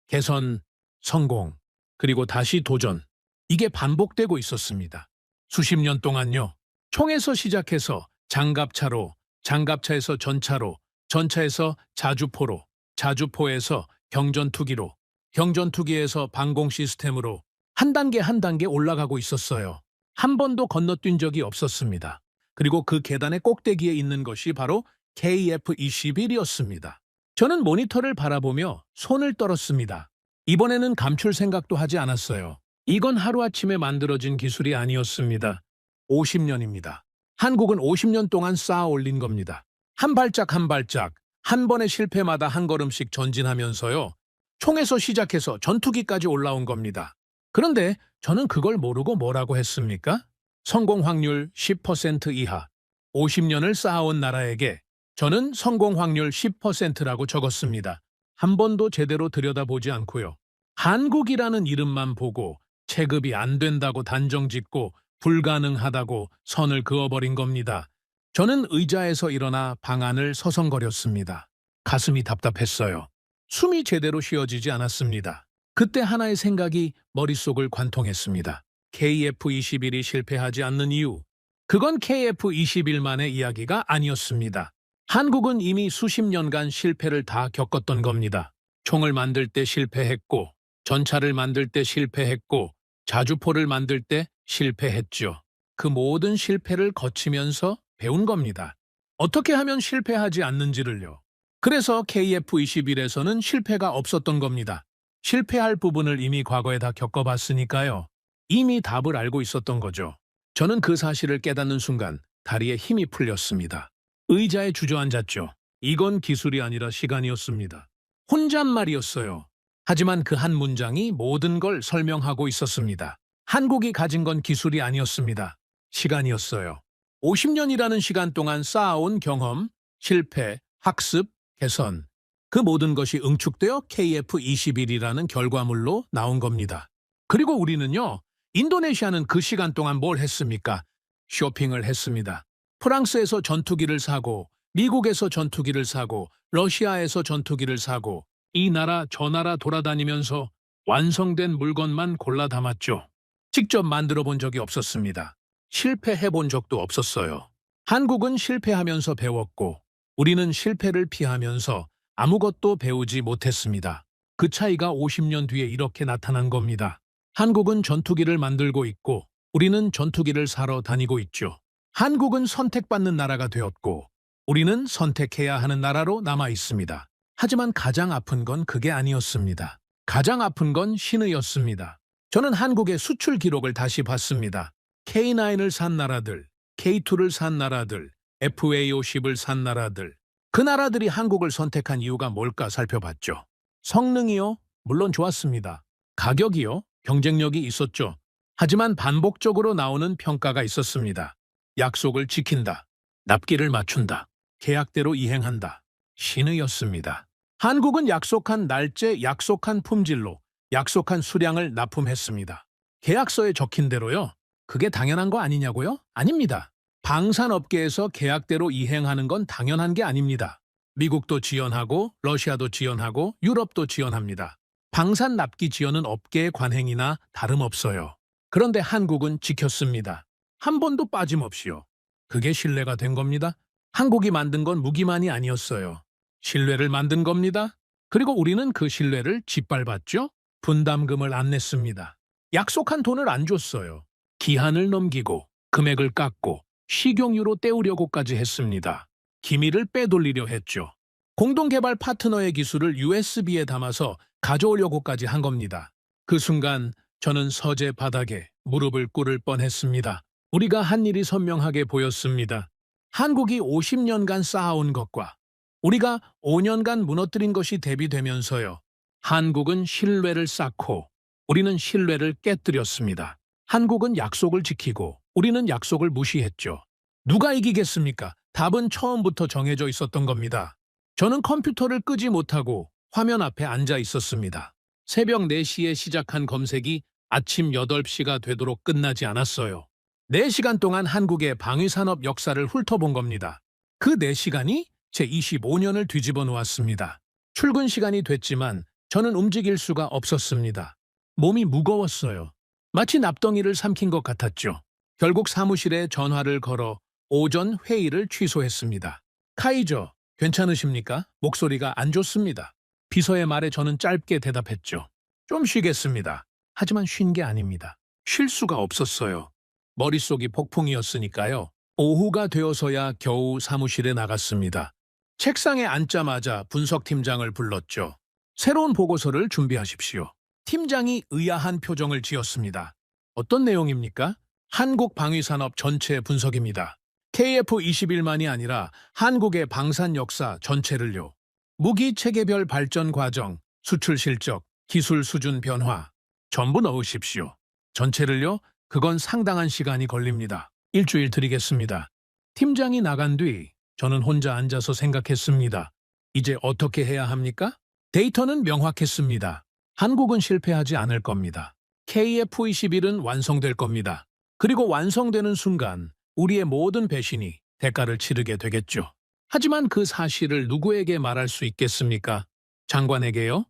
개선, 성공, 그리고 다시 도전. 이게 반복되고 있었습니다. 수십 년 동안요. 총에서 시작해서 장갑차로, 장갑차에서 전차로, 전차에서 자주포로, 자주포에서 경전투기로, 경전투기에서 방공 시스템으로 한 단계 한 단계 올라가고 있었어요. 한 번도 건너뛴 적이 없었습니다. 그리고 그 계단의 꼭대기에 있는 것이 바로 KF-21이었습니다. 저는 모니터를 바라보며 손을 떨었습니다. 이번에는 감출 생각도 하지 않았어요. 이건 하루아침에 만들어진 기술이 아니었습니다. 50년입니다. 한국은 50년 동안 쌓아 올린 겁니다. 한 발짝 한 발짝, 한 번의 실패마다 한 걸음씩 전진하면서요. 총에서 시작해서 전투기까지 올라온 겁니다. 그런데 저는 그걸 모르고 뭐라고 했습니까? 성공 확률 10% 이하, 50년을 쌓아온 나라에게 저는 성공 확률 10%라고 적었습니다. 한 번도 제대로 들여다보지 않고요. 한국이라는 이름만 보고 체급이 안 된다고 단정짓고 불가능하다고 선을 그어버린 겁니다. 저는 의자에서 일어나 방안을 서성거렸습니다. 가슴이 답답했어요. 숨이 제대로 쉬어지지 않았습니다. 그때 하나의 생각이 머릿속을 관통했습니다. KF-21이 실패하지 않는 이유. 그건 KF-21만의 이야기가 아니었습니다. 한국은 이미 수십 년간 실패를 다 겪었던 겁니다. 총을 만들 때 실패했고, 전차를 만들 때 실패했고, 자주포를 만들 때 실패했죠. 그 모든 실패를 거치면서 배운 겁니다. 어떻게 하면 실패하지 않는지를요. 그래서 KF-21에서는 실패가 없었던 겁니다. 실패할 부분을 이미 과거에 다 겪어봤으니까요. 이미 답을 알고 있었던 거죠. 저는 그 사실을 깨닫는 순간 다리에 힘이 풀렸습니다. 의자에 주저앉았죠. 이건 기술이 아니라 시간이었습니다. 혼잣말이었어요. 하지만 그 한 문장이 모든 걸 설명하고 있었습니다. 한국이 가진 건 기술이 아니었습니다. 시간이었어요. 50년이라는 시간 동안 쌓아온 경험, 실패, 학습, 개선. 그 모든 것이 응축되어 KF-21이라는 결과물로 나온 겁니다. 그리고 우리는요, 인도네시아는 그 시간 동안 뭘 했습니까? 쇼핑을 했습니다. 프랑스에서 전투기를 사고, 미국에서 전투기를 사고, 러시아에서 전투기를 사고, 이 나라 저 나라 돌아다니면서 완성된 물건만 골라 담았죠. 직접 만들어 본 적이 없었습니다. 실패해 본 적도 없었어요. 한국은 실패하면서 배웠고, 우리는 실패를 피하면서 아무것도 배우지 못했습니다. 그 차이가 50년 뒤에 이렇게 나타난 겁니다. 한국은 전투기를 만들고 있고, 우리는 전투기를 사러 다니고 있죠. 한국은 선택받는 나라가 되었고, 우리는 선택해야 하는 나라로 남아 있습니다. 하지만 가장 아픈 건 그게 아니었습니다. 가장 아픈 건 신의였습니다. 저는 한국의 수출 기록을 다시 봤습니다. K9을 산 나라들, K2를 산 나라들, FA50을 산 나라들. 그 나라들이 한국을 선택한 이유가 뭘까 살펴봤죠. 성능이요? 물론 좋았습니다. 가격이요? 경쟁력이 있었죠. 하지만 반복적으로 나오는 평가가 있었습니다. 약속을 지킨다. 납기를 맞춘다. 계약대로 이행한다. 신의였습니다. 한국은 약속한 날짜, 약속한 품질로, 약속한 수량을 납품했습니다. 계약서에 적힌 대로요. 그게 당연한 거 아니냐고요? 아닙니다. 방산업계에서 계약대로 이행하는 건 당연한 게 아닙니다. 미국도 지원하고 러시아도 지원하고 유럽도 지원합니다. 방산 납기 지원은 업계의 관행이나 다름없어요. 그런데 한국은 지켰습니다. 한 번도 빠짐없이요. 그게 신뢰가 된 겁니다. 한국이 만든 건 무기만이 아니었어요. 신뢰를 만든 겁니다. 그리고 우리는 그 신뢰를 짓밟았죠. 분담금을 안 냈습니다. 약속한 돈을 안 줬어요. 기한을 넘기고 금액을 깎고 식용유로 때우려고까지 했습니다. 기밀을 빼돌리려 했죠. 공동개발 파트너의 기술을 USB에 담아서 가져오려고까지 한 겁니다. 그 순간 저는 서재 바닥에 무릎을 꿇을 뻔했습니다. 우리가 한 일이 선명하게 보였습니다. 한국이 50년간 쌓아온 것과 우리가 5년간 무너뜨린 것이 대비되면서요. 한국은 신뢰를 쌓고 우리는 신뢰를 깨뜨렸습니다. 한국은 약속을 지키고 우리는 약속을 무시했죠. 누가 이기겠습니까? 답은 처음부터 정해져 있었던 겁니다. 저는 컴퓨터를 끄지 못하고 화면 앞에 앉아 있었습니다. 새벽 4시에 시작한 검색이 아침 8시가 되도록 끝나지 않았어요. 4시간 동안 한국의 방위산업 역사를 훑어본 겁니다. 그 4시간이 제 25년을 뒤집어 놓았습니다. 출근 시간이 됐지만 저는 움직일 수가 없었습니다. 몸이 무거웠어요. 마치 납덩이를 삼킨 것 같았죠. 결국 사무실에 전화를 걸어 오전 회의를 취소했습니다. 카이저, 괜찮으십니까? 목소리가 안 좋습니다. 비서의 말에 저는 짧게 대답했죠. 좀 쉬겠습니다. 하지만 쉰 게 아닙니다. 쉴 수가 없었어요. 머릿속이 폭풍이었으니까요. 오후가 되어서야 겨우 사무실에 나갔습니다. 책상에 앉자마자 분석팀장을 불렀죠. 새로운 보고서를 준비하십시오. 팀장이 의아한 표정을 지었습니다. 어떤 내용입니까? 한국 방위산업 전체 분석입니다. KF-21만이 아니라 한국의 방산 역사 전체를요. 무기 체계별 발전 과정, 수출 실적, 기술 수준 변화 전부 넣으십시오. 전체를요? 그건 상당한 시간이 걸립니다. 일주일 드리겠습니다. 팀장이 나간 뒤 저는 혼자 앉아서 생각했습니다. 이제 어떻게 해야 합니까? 데이터는 명확했습니다. 한국은 실패하지 않을 겁니다. KF-21은 완성될 겁니다. 그리고 완성되는 순간 우리의 모든 배신이 대가를 치르게 되겠죠. 하지만 그 사실을 누구에게 말할 수 있겠습니까? 장관에게요?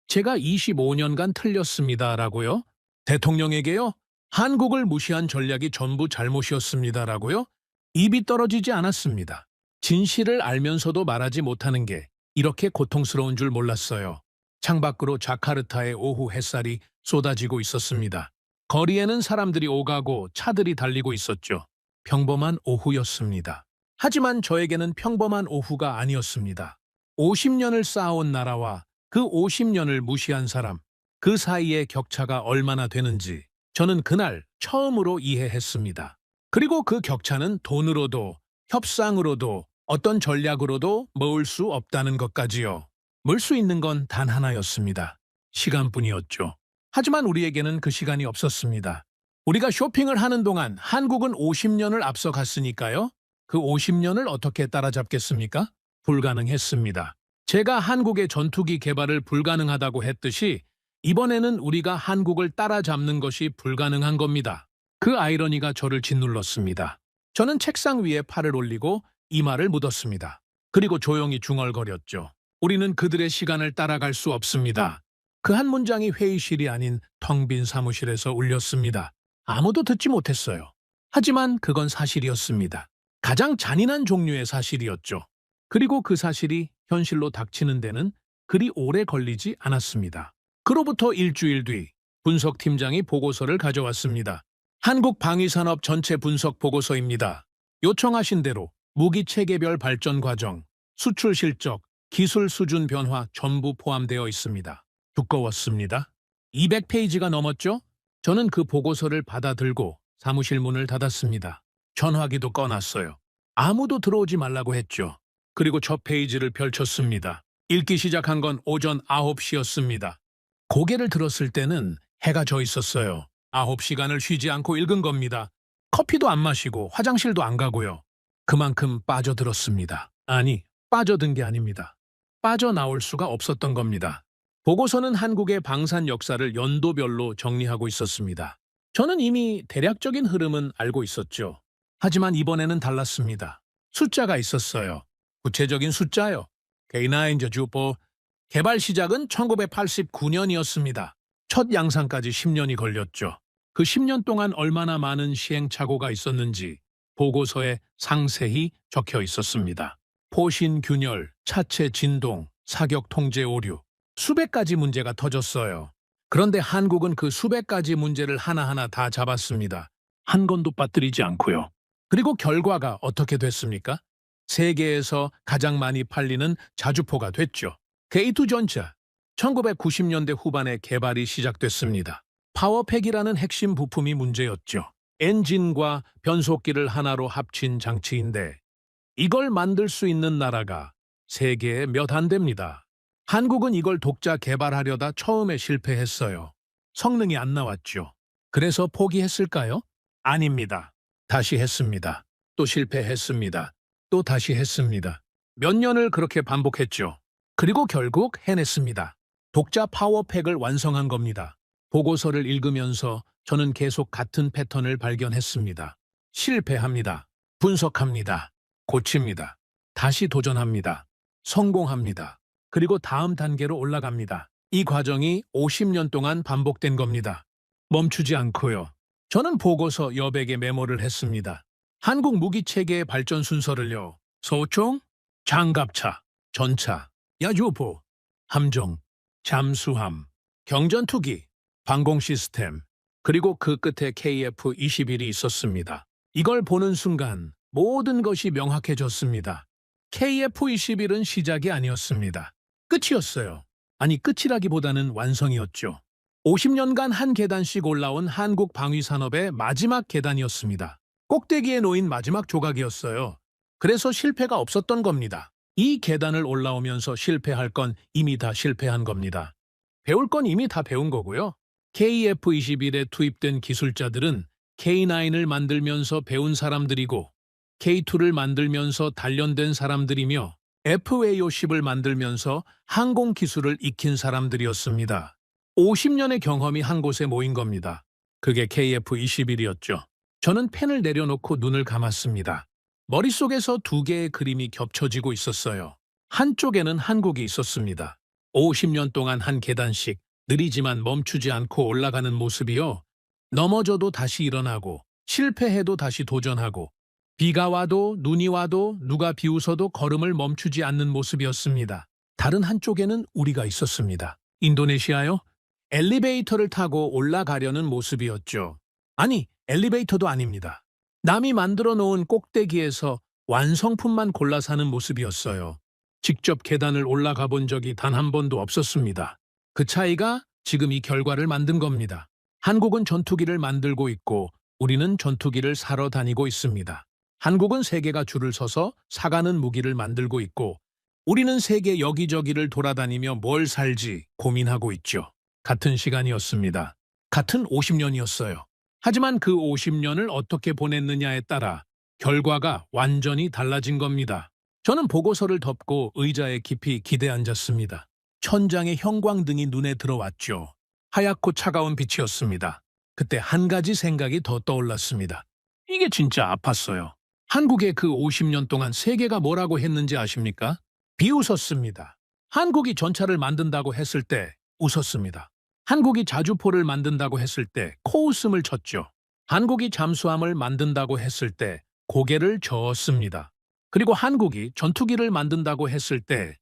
제가 25년간 틀렸습니다라고요? 대통령에게요? 한국을 무시한 전략이 전부 잘못이었습니다라고요? 입이 떨어지지 않았습니다. 진실을 알면서도 말하지 못하는 게 이렇게 고통스러운 줄 몰랐어요. 창밖으로 자카르타의 오후 햇살이 쏟아지고 있었습니다. 거리에는 사람들이 오가고 차들이 달리고 있었죠. 평범한 오후였습니다. 하지만 저에게는 평범한 오후가 아니었습니다. 50년을 쌓아온 나라와 그 50년을 무시한 사람, 그 사이의 격차가 얼마나 되는지 저는 그날 처음으로 이해했습니다. 그리고 그 격차는 돈으로도, 협상으로도, 어떤 전략으로도 모을 수 없다는 것까지요. 물 수 있는 건 단 하나였습니다. 시간뿐이었죠. 하지만 우리에게는 그 시간이 없었습니다. 우리가 쇼핑을 하는 동안 한국은 50년을 앞서갔으니까요. 그 50년을 어떻게 따라잡겠습니까? 불가능했습니다. 제가 한국의 전투기 개발을 불가능하다고 했듯이 이번에는 우리가 한국을 따라잡는 것이 불가능한 겁니다. 그 아이러니가 저를 짓눌렀습니다. 저는 책상 위에 팔을 올리고 이마를 묻었습니다. 그리고 조용히 중얼거렸죠. 우리는 그들의 시간을 따라갈 수 없습니다. 그 한 문장이 회의실이 아닌 텅 빈 사무실에서 울렸습니다. 아무도 듣지 못했어요. 하지만 그건 사실이었습니다. 가장 잔인한 종류의 사실이었죠. 그리고 그 사실이 현실로 닥치는 데는 그리 오래 걸리지 않았습니다. 그로부터 일주일 뒤 분석팀장이 보고서를 가져왔습니다. 한국 방위산업 전체 분석 보고서입니다. 요청하신 대로 무기 체계별 발전 과정, 수출 실적, 기술 수준 변화 전부 포함되어 있습니다. 두꺼웠습니다. 200페이지가 넘었죠? 저는 그 보고서를 받아들고 사무실 문을 닫았습니다. 전화기도 꺼놨어요. 아무도 들어오지 말라고 했죠. 그리고 첫 페이지를 펼쳤습니다. 읽기 시작한 건 오전 9시였습니다. 고개를 들었을 때는 해가 져 있었어요. 9시간을 쉬지 않고 읽은 겁니다. 커피도 안 마시고 화장실도 안 가고요. 그만큼 빠져들었습니다. 아니, 빠져든 게 아닙니다. 빠져나올 수가 없었던 겁니다. 보고서는 한국의 방산 역사를 연도별로 정리하고 있었습니다. 저는 이미 대략적인 흐름은 알고 있었죠. 하지만 이번에는 달랐습니다. 숫자가 있었어요. 구체적인 숫자요. K9 주포 개발 시작은 1989년이었습니다. 첫 양산까지 10년이 걸렸죠. 그 10년 동안 얼마나 많은 시행착오가 있었는지 보고서에 상세히 적혀 있었습니다. 포신 균열, 차체 진동, 사격 통제 오류, 수백 가지 문제가 터졌어요. 그런데 한국은 그 수백 가지 문제를 하나하나 다 잡았습니다. 한 건도 빠뜨리지 않고요. 그리고 결과가 어떻게 됐습니까? 세계에서 가장 많이 팔리는 자주포가 됐죠. K2 전차, 1990년대 후반에 개발이 시작됐습니다. 파워팩이라는 핵심 부품이 문제였죠. 엔진과 변속기를 하나로 합친 장치인데 이걸 만들 수 있는 나라가 세계에 몇 안 됩니다. 한국은 이걸 독자 개발하려다 처음에 실패했어요. 성능이 안 나왔죠. 그래서 포기했을까요? 아닙니다. 다시 했습니다. 또 실패했습니다. 또 다시 했습니다. 몇 년을 그렇게 반복했죠. 그리고 결국 해냈습니다. 독자 파워팩을 완성한 겁니다. 보고서를 읽으면서 저는 계속 같은 패턴을 발견했습니다. 실패합니다. 분석합니다. 고칩니다. 다시 도전합니다. 성공합니다. 그리고 다음 단계로 올라갑니다. 이 과정이 50년 동안 반복된 겁니다. 멈추지 않고요. 저는 보고서 여백에 메모를 했습니다. 한국 무기체계의 발전 순서를요. 소총, 장갑차, 전차, 야주포, 함정, 잠수함, 경전투기, 방공 시스템, 그리고 그 끝에 KF-21이 있었습니다. 이걸 보는 순간 모든 것이 명확해졌습니다. KF-21은 시작이 아니었습니다. 끝이었어요. 아니, 끝이라기보다는 완성이었죠. 50년간 한 계단씩 올라온 한국 방위산업의 마지막 계단이었습니다. 꼭대기에 놓인 마지막 조각이었어요. 그래서 실패가 없었던 겁니다. 이 계단을 올라오면서 실패할 건 이미 다 실패한 겁니다. 배울 건 이미 다 배운 거고요. KF-21에 투입된 기술자들은 K9을 만들면서 배운 사람들이고 K2를 만들면서 단련된 사람들이며 FA-50을 만들면서 항공 기술을 익힌 사람들이었습니다. 50년의 경험이 한 곳에 모인 겁니다. 그게 KF-21이었죠. 저는 펜을 내려놓고 눈을 감았습니다. 머릿속에서 두 개의 그림이 겹쳐지고 있었어요. 한쪽에는 한국이 있었습니다. 50년 동안 한 계단씩 느리지만 멈추지 않고 올라가는 모습이요. 넘어져도 다시 일어나고 실패해도 다시 도전하고 비가 와도 눈이 와도 누가 비웃어도 걸음을 멈추지 않는 모습이었습니다. 다른 한쪽에는 우리가 있었습니다. 인도네시아요? 엘리베이터를 타고 올라가려는 모습이었죠. 아니, 엘리베이터도 아닙니다. 남이 만들어 놓은 꼭대기에서 완성품만 골라 사는 모습이었어요. 직접 계단을 올라가 본 적이 단 한 번도 없었습니다. 그 차이가 지금 이 결과를 만든 겁니다. 한국은 전투기를 만들고 있고 우리는 전투기를 사러 다니고 있습니다. 한국은 세계가 줄을 서서 사가는 무기를 만들고 있고 우리는 세계 여기저기를 돌아다니며 뭘 살지 고민하고 있죠. 같은 시간이었습니다. 같은 50년이었어요. 하지만 그 50년을 어떻게 보냈느냐에 따라 결과가 완전히 달라진 겁니다. 저는 보고서를 덮고 의자에 깊이 기대 앉았습니다. 천장에 형광등이 눈에 들어왔죠. 하얗고 차가운 빛이었습니다. 그때 한 가지 생각이 더 떠올랐습니다. 이게 진짜 아팠어요. 한국의 그 50년 동안 세계가 뭐라고 했는지 아십니까? 비웃었습니다. 한국이 전차를 만든다고 했을 때 웃었습니다. 한국이 자주포를 만든다고 했을 때 코웃음을 쳤죠. 한국이 잠수함을 만든다고 했을 때 고개를 저었습니다. 그리고 한국이 전투기를 만든다고 했을 때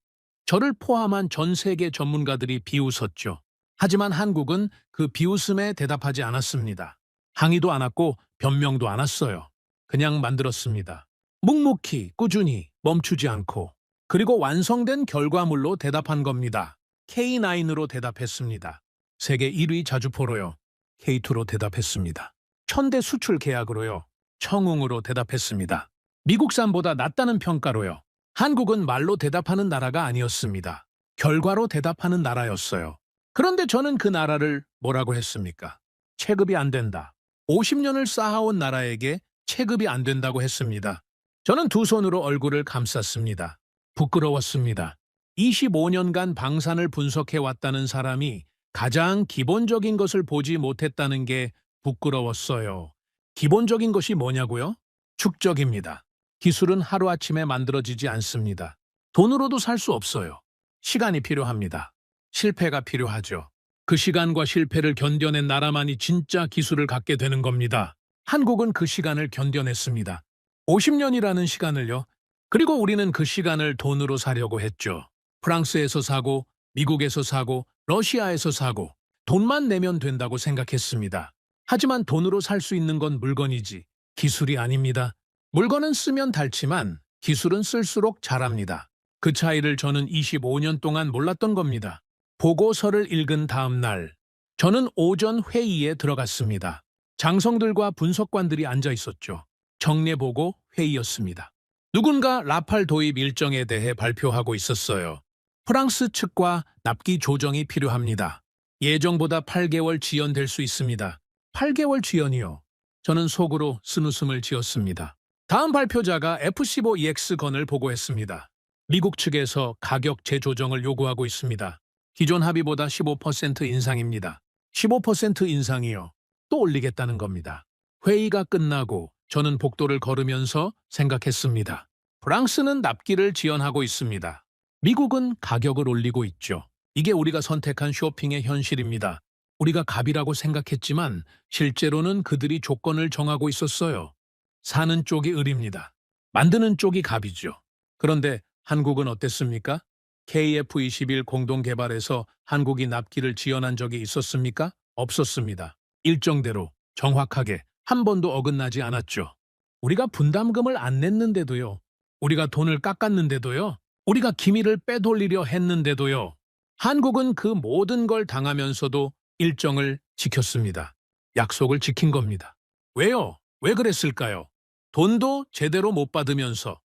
저를 포함한 전 세계 전문가들이 비웃었죠. 하지만 한국은 그 비웃음에 대답하지 않았습니다. 항의도 않았고 변명도 않았어요. 그냥 만들었습니다. 묵묵히 꾸준히 멈추지 않고 그리고 완성된 결과물로 대답한 겁니다. K9으로 대답했습니다. 세계 1위 자주포로요. K2로 대답했습니다. 천대 수출 계약으로요. 청웅으로 대답했습니다. 미국산보다 낫다는 평가로요. 한국은 말로 대답하는 나라가 아니었습니다. 결과로 대답하는 나라였어요. 그런데 저는 그 나라를 뭐라고 했습니까? 체급이 안 된다. 50년을 쌓아온 나라에게 체급이 안 된다고 했습니다. 저는 두 손으로 얼굴을 감쌌습니다. 부끄러웠습니다. 25년간 방산을 분석해왔다는 사람이 가장 기본적인 것을 보지 못했다는 게 부끄러웠어요. 기본적인 것이 뭐냐고요? 축적입니다. 기술은 하루아침에 만들어지지 않습니다. 돈으로도 살 수 없어요. 시간이 필요합니다. 실패가 필요하죠. 그 시간과 실패를 견뎌낸 나라만이 진짜 기술을 갖게 되는 겁니다. 한국은 그 시간을 견뎌냈습니다. 50년이라는 시간을요. 그리고 우리는 그 시간을 돈으로 사려고 했죠. 프랑스에서 사고, 미국에서 사고, 러시아에서 사고, 돈만 내면 된다고 생각했습니다. 하지만 돈으로 살 수 있는 건 물건이지 기술이 아닙니다. 물건은 쓰면 닳지만 기술은 쓸수록 잘합니다. 그 차이를 저는 25년 동안 몰랐던 겁니다. 보고서를 읽은 다음 날, 저는 오전 회의에 들어갔습니다. 장성들과 분석관들이 앉아 있었죠. 정례보고 회의였습니다. 누군가 라팔 도입 일정에 대해 발표하고 있었어요. 프랑스 측과 납기 조정이 필요합니다. 예정보다 8개월 지연될 수 있습니다. 8개월 지연이요. 저는 속으로 쓴웃음을 지었습니다. 다음 발표자가 F-15EX건을 보고했습니다. 미국 측에서 가격 재조정을 요구하고 있습니다. 기존 합의보다 15% 인상입니다. 15% 인상이요. 또 올리겠다는 겁니다. 회의가 끝나고 저는 복도를 걸으면서 생각했습니다. 프랑스는 납기를 지원하고 있습니다. 미국은 가격을 올리고 있죠. 이게 우리가 선택한 쇼핑의 현실입니다. 우리가 갑이라고 생각했지만 실제로는 그들이 조건을 정하고 있었어요. 사는 쪽이 을입니다. 만드는 쪽이 갑이죠. 그런데 한국은 어땠습니까? KF-21 공동개발에서 한국이 납기를 지원한 적이 있었습니까? 없었습니다. 일정대로 정확하게 한 번도 어긋나지 않았죠. 우리가 분담금을 안 냈는데도요. 우리가 돈을 깎았는데도요. 우리가 기밀을 빼돌리려 했는데도요. 한국은 그 모든 걸 당하면서도 일정을 지켰습니다. 약속을 지킨 겁니다. 왜요? 왜 그랬을까요? 돈도 제대로 못 받으면서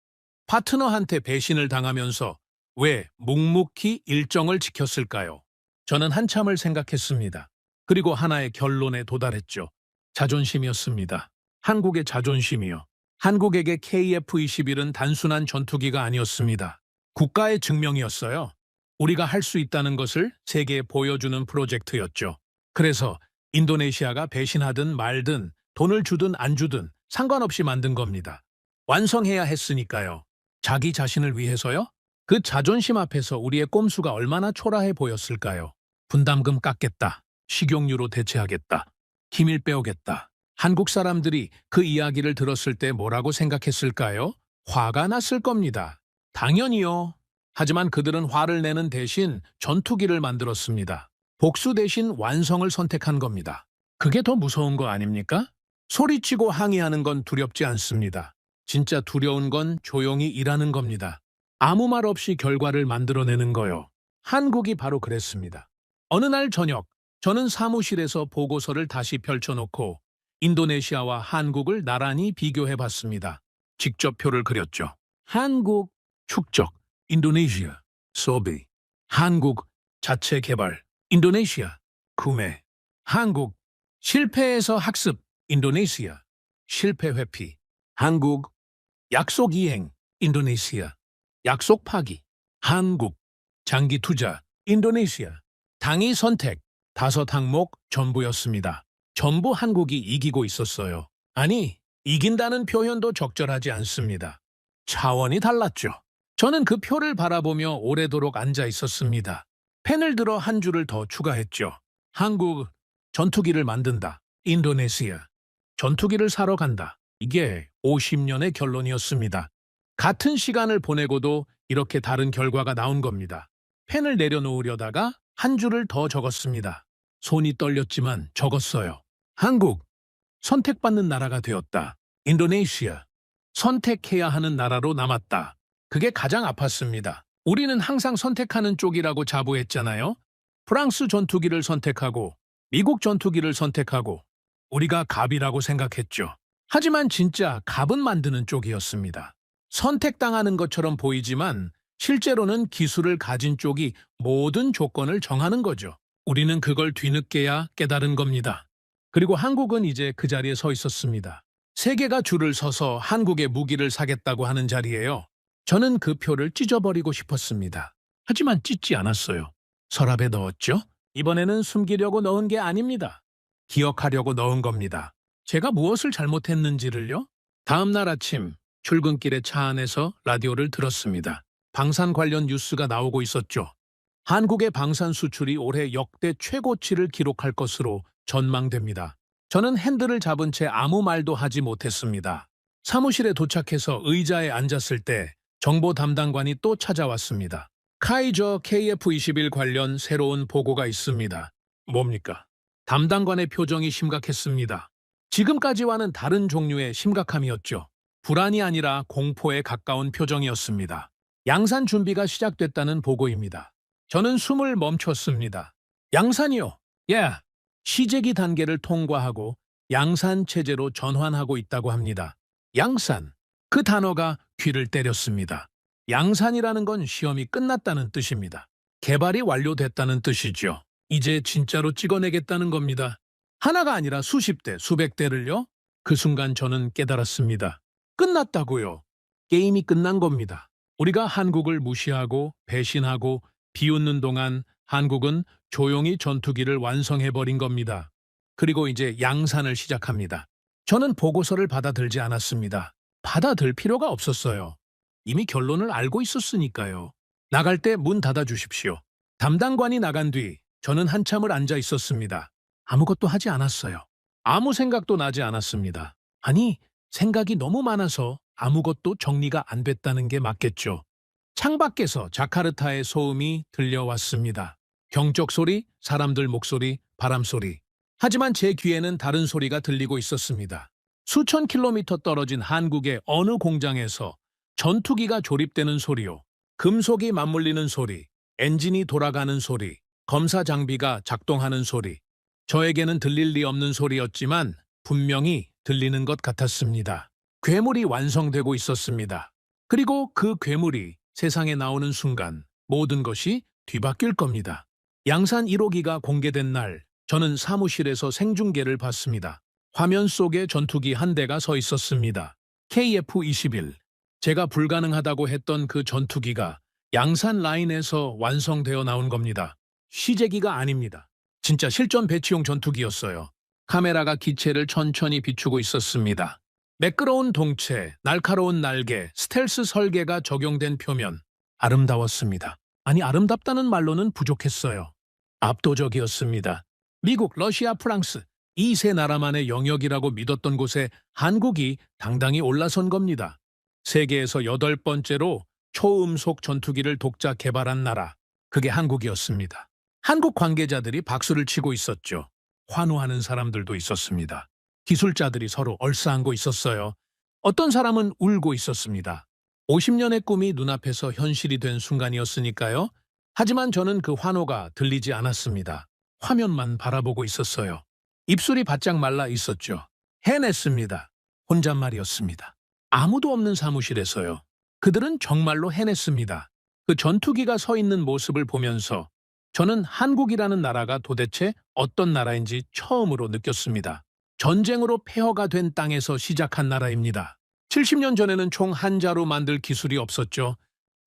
파트너한테 배신을 당하면서 왜 묵묵히 일정을 지켰을까요? 저는 한참을 생각했습니다. 그리고 하나의 결론에 도달했죠. 자존심이었습니다. 한국의 자존심이요. 한국에게 KF-21은 단순한 전투기가 아니었습니다. 국가의 증명이었어요. 우리가 할 수 있다는 것을 세계에 보여주는 프로젝트였죠. 그래서 인도네시아가 배신하든 말든 돈을 주든 안 주든 상관없이 만든 겁니다. 완성해야 했으니까요. 자기 자신을 위해서요? 그 자존심 앞에서 우리의 꼼수가 얼마나 초라해 보였을까요? 분담금 깎겠다. 식용유로 대체하겠다. 기밀 빼오겠다. 한국 사람들이 그 이야기를 들었을 때 뭐라고 생각했을까요? 화가 났을 겁니다. 당연히요. 하지만 그들은 화를 내는 대신 전투기를 만들었습니다. 복수 대신 완성을 선택한 겁니다. 그게 더 무서운 거 아닙니까? 소리치고 항의하는 건 두렵지 않습니다. 진짜 두려운 건 조용히 일하는 겁니다. 아무 말 없이 결과를 만들어내는 거요. 한국이 바로 그랬습니다. 어느 날 저녁, 저는 사무실에서 보고서를 다시 펼쳐놓고 인도네시아와 한국을 나란히 비교해봤습니다. 직접 표를 그렸죠. 한국, 축적, 인도네시아, 소비. 한국, 자체 개발, 인도네시아, 구매. 한국, 실패에서 학습, 인도네시아, 실패 회피. 한국, 약속 이행, 인도네시아, 약속 파기. 한국, 장기 투자, 인도네시아, 당위 선택, 5항목 전부였습니다. 전부 한국이 이기고 있었어요. 아니, 이긴다는 표현도 적절하지 않습니다. 차원이 달랐죠. 저는 그 표를 바라보며 오래도록 앉아 있었습니다. 펜을 들어 한 줄을 더 추가했죠. 한국, 전투기를 만든다. 인도네시아, 전투기를 사러 간다. 이게 50년의 결론이었습니다. 같은 시간을 보내고도 이렇게 다른 결과가 나온 겁니다. 펜을 내려놓으려다가 한 줄을 더 적었습니다. 손이 떨렸지만 적었어요. 한국, 선택받는 나라가 되었다. 인도네시아, 선택해야 하는 나라로 남았다. 그게 가장 아팠습니다. 우리는 항상 선택하는 쪽이라고 자부했잖아요. 프랑스 전투기를 선택하고 미국 전투기를 선택하고 우리가 갑이라고 생각했죠. 하지만 진짜 갑은 만드는 쪽이었습니다. 선택당하는 것처럼 보이지만 실제로는 기술을 가진 쪽이 모든 조건을 정하는 거죠. 우리는 그걸 뒤늦게야 깨달은 겁니다. 그리고 한국은 이제 그 자리에 서 있었습니다. 세계가 줄을 서서 한국의 무기를 사겠다고 하는 자리예요. 저는 그 표를 찢어버리고 싶었습니다. 하지만 찢지 않았어요. 서랍에 넣었죠? 이번에는 숨기려고 넣은 게 아닙니다. 기억하려고 넣은 겁니다. 제가 무엇을 잘못했는지를요? 다음 날 아침 출근길에 차 안에서 라디오를 들었습니다. 방산 관련 뉴스가 나오고 있었죠. 한국의 방산 수출이 올해 역대 최고치를 기록할 것으로 전망됩니다. 저는 핸들을 잡은 채 아무 말도 하지 못했습니다. 사무실에 도착해서 의자에 앉았을 때 정보 담당관이 또 찾아왔습니다. 카이저 KF-21 관련 새로운 보고가 있습니다. 뭡니까? 담당관의 표정이 심각했습니다. 지금까지와는 다른 종류의 심각함이었죠. 불안이 아니라 공포에 가까운 표정이었습니다. 양산 준비가 시작됐다는 보고입니다. 저는 숨을 멈췄습니다. 양산이요? 예. 시제기 단계를 통과하고 양산 체제로 전환하고 있다고 합니다. 양산. 그 단어가 귀를 때렸습니다. 양산이라는 건 시험이 끝났다는 뜻입니다. 개발이 완료됐다는 뜻이죠. 이제 진짜로 찍어내겠다는 겁니다. 하나가 아니라 수십 대, 수백 대를요? 그 순간 저는 깨달았습니다. 끝났다고요. 게임이 끝난 겁니다. 우리가 한국을 무시하고 배신하고 비웃는 동안 한국은 조용히 전투기를 완성해버린 겁니다. 그리고 이제 양산을 시작합니다. 저는 보고서를 받아들지 않았습니다. 받아들 필요가 없었어요. 이미 결론을 알고 있었으니까요. 나갈 때 문 닫아 주십시오. 담당관이 나간 뒤 저는 한참을 앉아 있었습니다. 아무것도 하지 않았어요. 아무 생각도 나지 않았습니다. 아니, 생각이 너무 많아서 아무것도 정리가 안 됐다는 게 맞겠죠. 창밖에서 자카르타의 소음이 들려왔습니다. 경적 소리, 사람들 목소리, 바람 소리. 하지만 제 귀에는 다른 소리가 들리고 있었습니다. 수천 킬로미터 떨어진 한국의 어느 공장에서 전투기가 조립되는 소리요. 금속이 맞물리는 소리, 엔진이 돌아가는 소리, 검사 장비가 작동하는 소리. 저에게는 들릴 리 없는 소리였지만 분명히 들리는 것 같았습니다. 괴물이 완성되고 있었습니다. 그리고 그 괴물이 세상에 나오는 순간 모든 것이 뒤바뀔 겁니다. 양산 1호기가 공개된 날, 저는 사무실에서 생중계를 봤습니다. 화면 속에 전투기 한 대가 서 있었습니다. KF-21. 제가 불가능하다고 했던 그 전투기가 양산 라인에서 완성되어 나온 겁니다. 시제기가 아닙니다. 진짜 실전 배치용 전투기였어요. 카메라가 기체를 천천히 비추고 있었습니다. 매끄러운 동체, 날카로운 날개, 스텔스 설계가 적용된 표면. 아름다웠습니다. 아니, 아름답다는 말로는 부족했어요. 압도적이었습니다. 미국, 러시아, 프랑스, 이 세 나라만의 영역이라고 믿었던 곳에 한국이 당당히 올라선 겁니다. 세계에서 8번째로 초음속 전투기를 독자 개발한 나라, 그게 한국이었습니다. 한국 관계자들이 박수를 치고 있었죠. 환호하는 사람들도 있었습니다. 기술자들이 서로 얼싸안고 있었어요. 어떤 사람은 울고 있었습니다. 50년의 꿈이 눈앞에서 현실이 된 순간이었으니까요. 하지만 저는 그 환호가 들리지 않았습니다. 화면만 바라보고 있었어요. 입술이 바짝 말라 있었죠. 해냈습니다. 혼잣말이었습니다. 아무도 없는 사무실에서요. 그들은 정말로 해냈습니다. 그 전투기가 서 있는 모습을 보면서 저는 한국이라는 나라가 도대체 어떤 나라인지 처음으로 느꼈습니다. 전쟁으로 폐허가 된 땅에서 시작한 나라입니다. 70년 전에는 총 한 자루 만들 기술이 없었죠.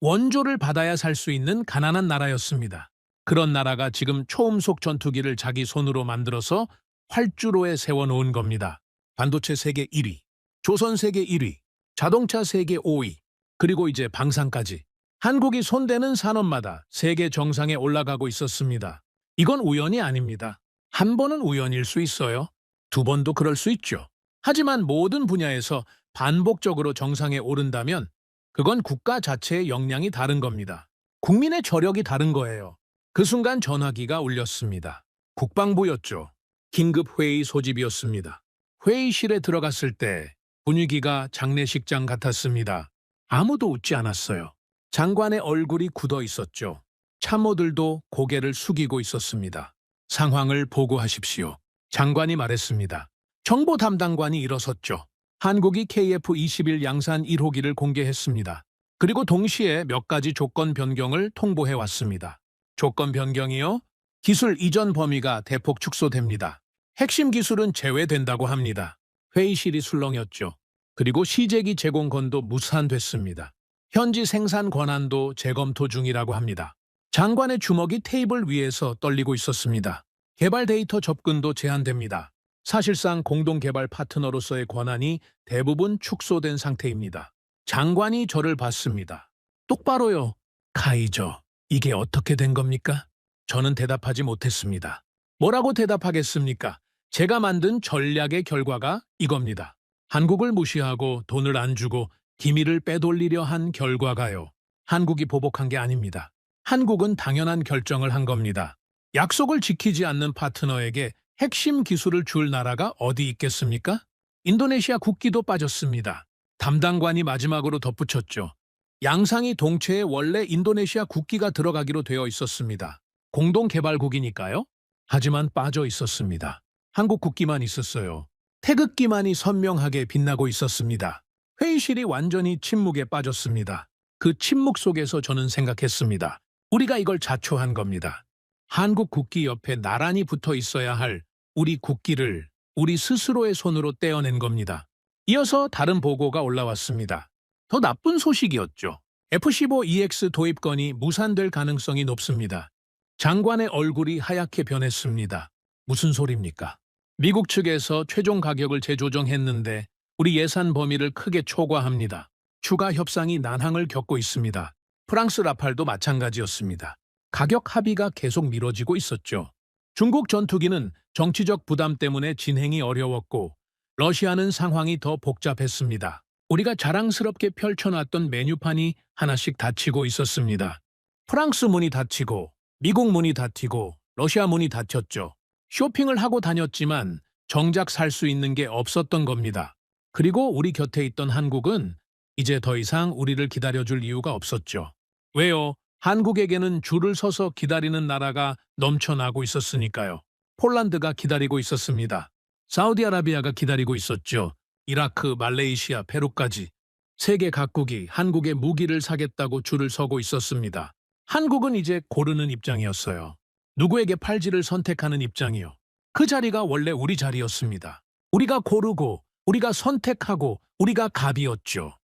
원조를 받아야 살 수 있는 가난한 나라였습니다. 그런 나라가 지금 초음속 전투기를 자기 손으로 만들어서 활주로에 세워놓은 겁니다. 반도체 세계 1위, 조선 세계 1위, 자동차 세계 5위, 그리고 이제 방산까지. 한국이 손대는 산업마다 세계 정상에 올라가고 있었습니다. 이건 우연이 아닙니다. 한 번은 우연일 수 있어요. 두 번도 그럴 수 있죠. 하지만 모든 분야에서 반복적으로 정상에 오른다면 그건 국가 자체의 역량이 다른 겁니다. 국민의 저력이 다른 거예요. 그 순간 전화기가 울렸습니다. 국방부였죠. 긴급회의 소집이었습니다. 회의실에 들어갔을 때 분위기가 장례식장 같았습니다. 아무도 웃지 않았어요. 장관의 얼굴이 굳어 있었죠. 참모들도 고개를 숙이고 있었습니다. 상황을 보고하십시오. 장관이 말했습니다. 정보 담당관이 일어섰죠. 한국이 KF-21 양산 1호기를 공개했습니다. 그리고 동시에 몇 가지 조건 변경을 통보해 왔습니다. 조건 변경이요? 기술 이전 범위가 대폭 축소됩니다. 핵심 기술은 제외된다고 합니다. 회의실이 술렁였죠. 그리고 시제기 제공권도 무산됐습니다. 현지 생산 권한도 재검토 중이라고 합니다. 장관의 주먹이 테이블 위에서 떨리고 있었습니다. 개발 데이터 접근도 제한됩니다. 사실상 공동개발 파트너로서의 권한이 대부분 축소된 상태입니다. 장관이 저를 봤습니다. 똑바로요. 카이저, 이게 어떻게 된 겁니까? 저는 대답하지 못했습니다. 뭐라고 대답하겠습니까? 제가 만든 전략의 결과가 이겁니다. 한국을 무시하고 돈을 안 주고 기밀을 빼돌리려 한 결과가요. 한국이 보복한 게 아닙니다. 한국은 당연한 결정을 한 겁니다. 약속을 지키지 않는 파트너에게 핵심 기술을 줄 나라가 어디 있겠습니까? 인도네시아 국기도 빠졌습니다. 담당관이 마지막으로 덧붙였죠. 양상이 동체에 원래 인도네시아 국기가 들어가기로 되어 있었습니다. 공동개발국이니까요. 하지만 빠져 있었습니다. 한국 국기만 있었어요. 태극기만이 선명하게 빛나고 있었습니다. 회의실이 완전히 침묵에 빠졌습니다. 그 침묵 속에서 저는 생각했습니다. 우리가 이걸 자초한 겁니다. 한국 국기 옆에 나란히 붙어 있어야 할 우리 국기를 우리 스스로의 손으로 떼어낸 겁니다. 이어서 다른 보고가 올라왔습니다. 더 나쁜 소식이었죠. F-15EX 도입건이 무산될 가능성이 높습니다. 장관의 얼굴이 하얗게 변했습니다. 무슨 소리입니까? 미국 측에서 최종 가격을 재조정했는데 우리 예산 범위를 크게 초과합니다. 추가 협상이 난항을 겪고 있습니다. 프랑스 라팔도 마찬가지였습니다. 가격 합의가 계속 미뤄지고 있었죠. 중국 전투기는 정치적 부담 때문에 진행이 어려웠고 러시아는 상황이 더 복잡했습니다. 우리가 자랑스럽게 펼쳐놨던 메뉴판이 하나씩 닫히고 있었습니다. 프랑스 문이 닫히고 미국 문이 닫히고 러시아 문이 닫혔죠. 쇼핑을 하고 다녔지만 정작 살 수 있는 게 없었던 겁니다. 그리고 우리 곁에 있던 한국은 이제 더 이상 우리를 기다려줄 이유가 없었죠. 왜요? 한국에게는 줄을 서서 기다리는 나라가 넘쳐나고 있었으니까요. 폴란드가 기다리고 있었습니다. 사우디아라비아가 기다리고 있었죠. 이라크, 말레이시아, 페루까지. 세계 각국이 한국의 무기를 사겠다고 줄을 서고 있었습니다. 한국은 이제 고르는 입장이었어요. 누구에게 팔지를 선택하는 입장이요. 그 자리가 원래 우리 자리였습니다. 우리가 고르고, 우리가 선택하고, 우리가 갑이었죠.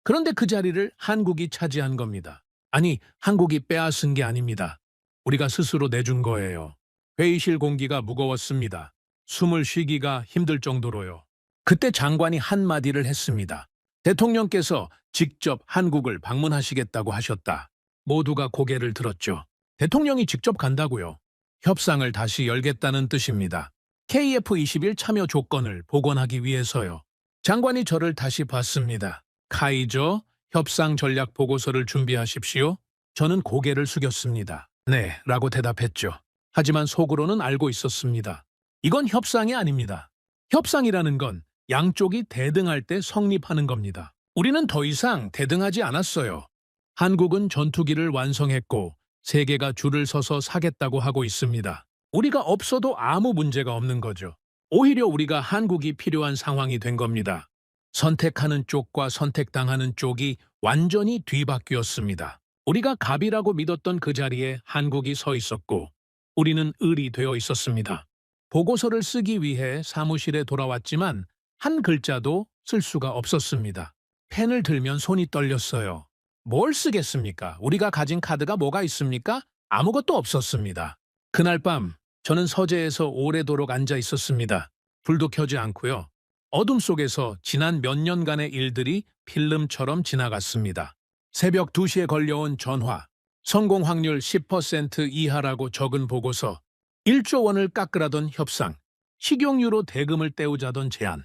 그런데 그 자리를 한국이 차지한 겁니다. 아니, 한국이 빼앗은 게 아닙니다. 우리가 스스로 내준 거예요. 회의실 공기가 무거웠습니다. 숨을 쉬기가 힘들 정도로요. 그때 장관이 한마디를 했습니다. 대통령께서 직접 한국을 방문하시겠다고 하셨다. 모두가 고개를 들었죠. 대통령이 직접 간다고요. 협상을 다시 열겠다는 뜻입니다. KF-21 참여 조건을 복원하기 위해서요. 장관이 저를 다시 봤습니다. 카이저, 협상 전략 보고서를 준비하십시오. 저는 고개를 숙였습니다. 네, 라고 대답했죠. 하지만 속으로는 알고 있었습니다. 이건 협상이 아닙니다. 협상이라는 건 양쪽이 대등할 때 성립하는 겁니다. 우리는 더 이상 대등하지 않았어요. 한국은 전투기를 완성했고 세계가 줄을 서서 사겠다고 하고 있습니다. 우리가 없어도 아무 문제가 없는 거죠. 오히려 우리가 한국이 필요한 상황이 된 겁니다. 선택하는 쪽과 선택당하는 쪽이 완전히 뒤바뀌었습니다. 우리가 갑이라고 믿었던 그 자리에 한국이 서 있었고 우리는 을이 되어 있었습니다. 보고서를 쓰기 위해 사무실에 돌아왔지만 한 글자도 쓸 수가 없었습니다. 펜을 들면 손이 떨렸어요. 뭘 쓰겠습니까? 우리가 가진 카드가 뭐가 있습니까? 아무것도 없었습니다. 그날 밤 저는 서재에서 오래도록 앉아 있었습니다. 불도 켜지 않고요. 어둠 속에서 지난 몇 년간의 일들이 필름처럼 지나갔습니다. 새벽 2시에 걸려온 전화, 성공 확률 10% 이하라고 적은 보고서, 1조 원을 깎으라던 협상, 식용유로 대금을 때우자던 제안,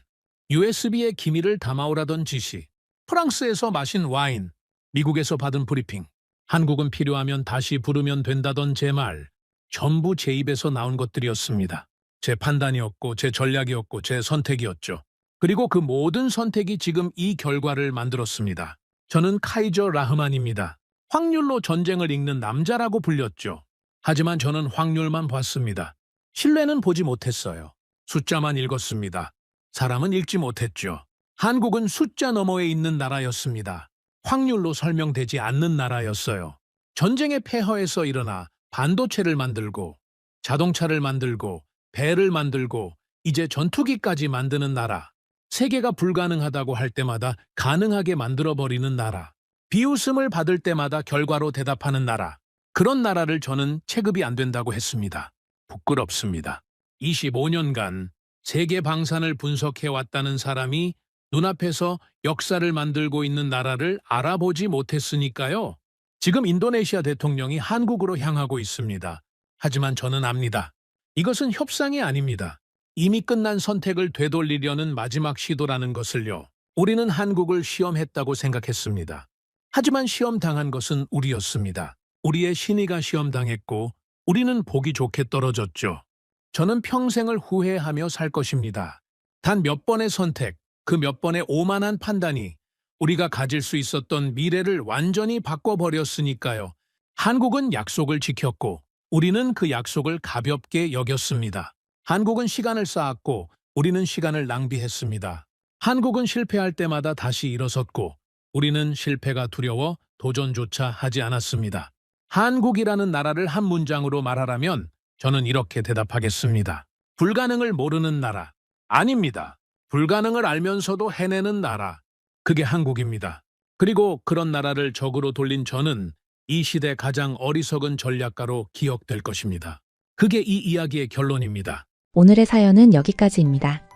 USB에 기밀을 담아오라던 지시, 프랑스에서 마신 와인, 미국에서 받은 브리핑, 한국은 필요하면 다시 부르면 된다던 제 말, 전부 제 입에서 나온 것들이었습니다. 제 판단이었고 제 전략이었고 제 선택이었죠. 그리고 그 모든 선택이 지금 이 결과를 만들었습니다. 저는 카이저 라흐만입니다. 확률로 전쟁을 이기는 남자라고 불렸죠. 하지만 저는 확률만 봤습니다. 신뢰는 보지 못했어요. 숫자만 읽었습니다. 사람은 읽지 못했죠. 한국은 숫자 너머에 있는 나라였습니다. 확률로 설명되지 않는 나라였어요. 전쟁의 폐허에서 일어나 반도체를 만들고 자동차를 만들고 배를 만들고 이제 전투기까지 만드는 나라. 세계가 불가능하다고 할 때마다 가능하게 만들어버리는 나라. 비웃음을 받을 때마다 결과로 대답하는 나라. 그런 나라를 저는 체급이 안 된다고 했습니다. 부끄럽습니다. 25년간 세계 방산을 분석해왔다는 사람이 눈앞에서 역사를 만들고 있는 나라를 알아보지 못했으니까요. 지금 인도네시아 대통령이 한국으로 향하고 있습니다. 하지만 저는 압니다. 이것은 협상이 아닙니다. 이미 끝난 선택을 되돌리려는 마지막 시도라는 것을요. 우리는 한국을 시험했다고 생각했습니다. 하지만 시험당한 것은 우리였습니다. 우리의 신의가 시험당했고 우리는 보기 좋게 떨어졌죠. 저는 평생을 후회하며 살 것입니다. 단 몇 번의 선택, 그 몇 번의 오만한 판단이 우리가 가질 수 있었던 미래를 완전히 바꿔버렸으니까요. 한국은 약속을 지켰고 우리는 그 약속을 가볍게 여겼습니다. 한국은 시간을 쌓았고 우리는 시간을 낭비했습니다. 한국은 실패할 때마다 다시 일어섰고 우리는 실패가 두려워 도전조차 하지 않았습니다. 한국이라는 나라를 한 문장으로 말하라면 저는 이렇게 대답하겠습니다. 불가능을 모르는 나라. 아닙니다. 불가능을 알면서도 해내는 나라. 그게 한국입니다. 그리고 그런 나라를 적으로 돌린 저는 이 시대 가장 어리석은 전략가로 기억될 것입니다. 그게 이 이야기의 결론입니다. 오늘의 사연은 여기까지입니다.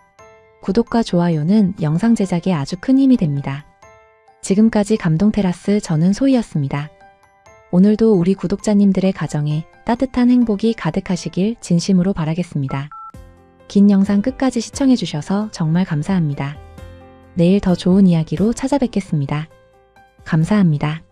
구독과 좋아요는 영상 제작에 아주 큰 힘이 됩니다. 지금까지 감동테라스 저는 소희였습니다. 오늘도 우리 구독자님들의 가정에 따뜻한 행복이 가득하시길 진심으로 바라겠습니다. 긴 영상 끝까지 시청해주셔서 정말 감사합니다. 내일 더 좋은 이야기로 찾아뵙겠습니다. 감사합니다.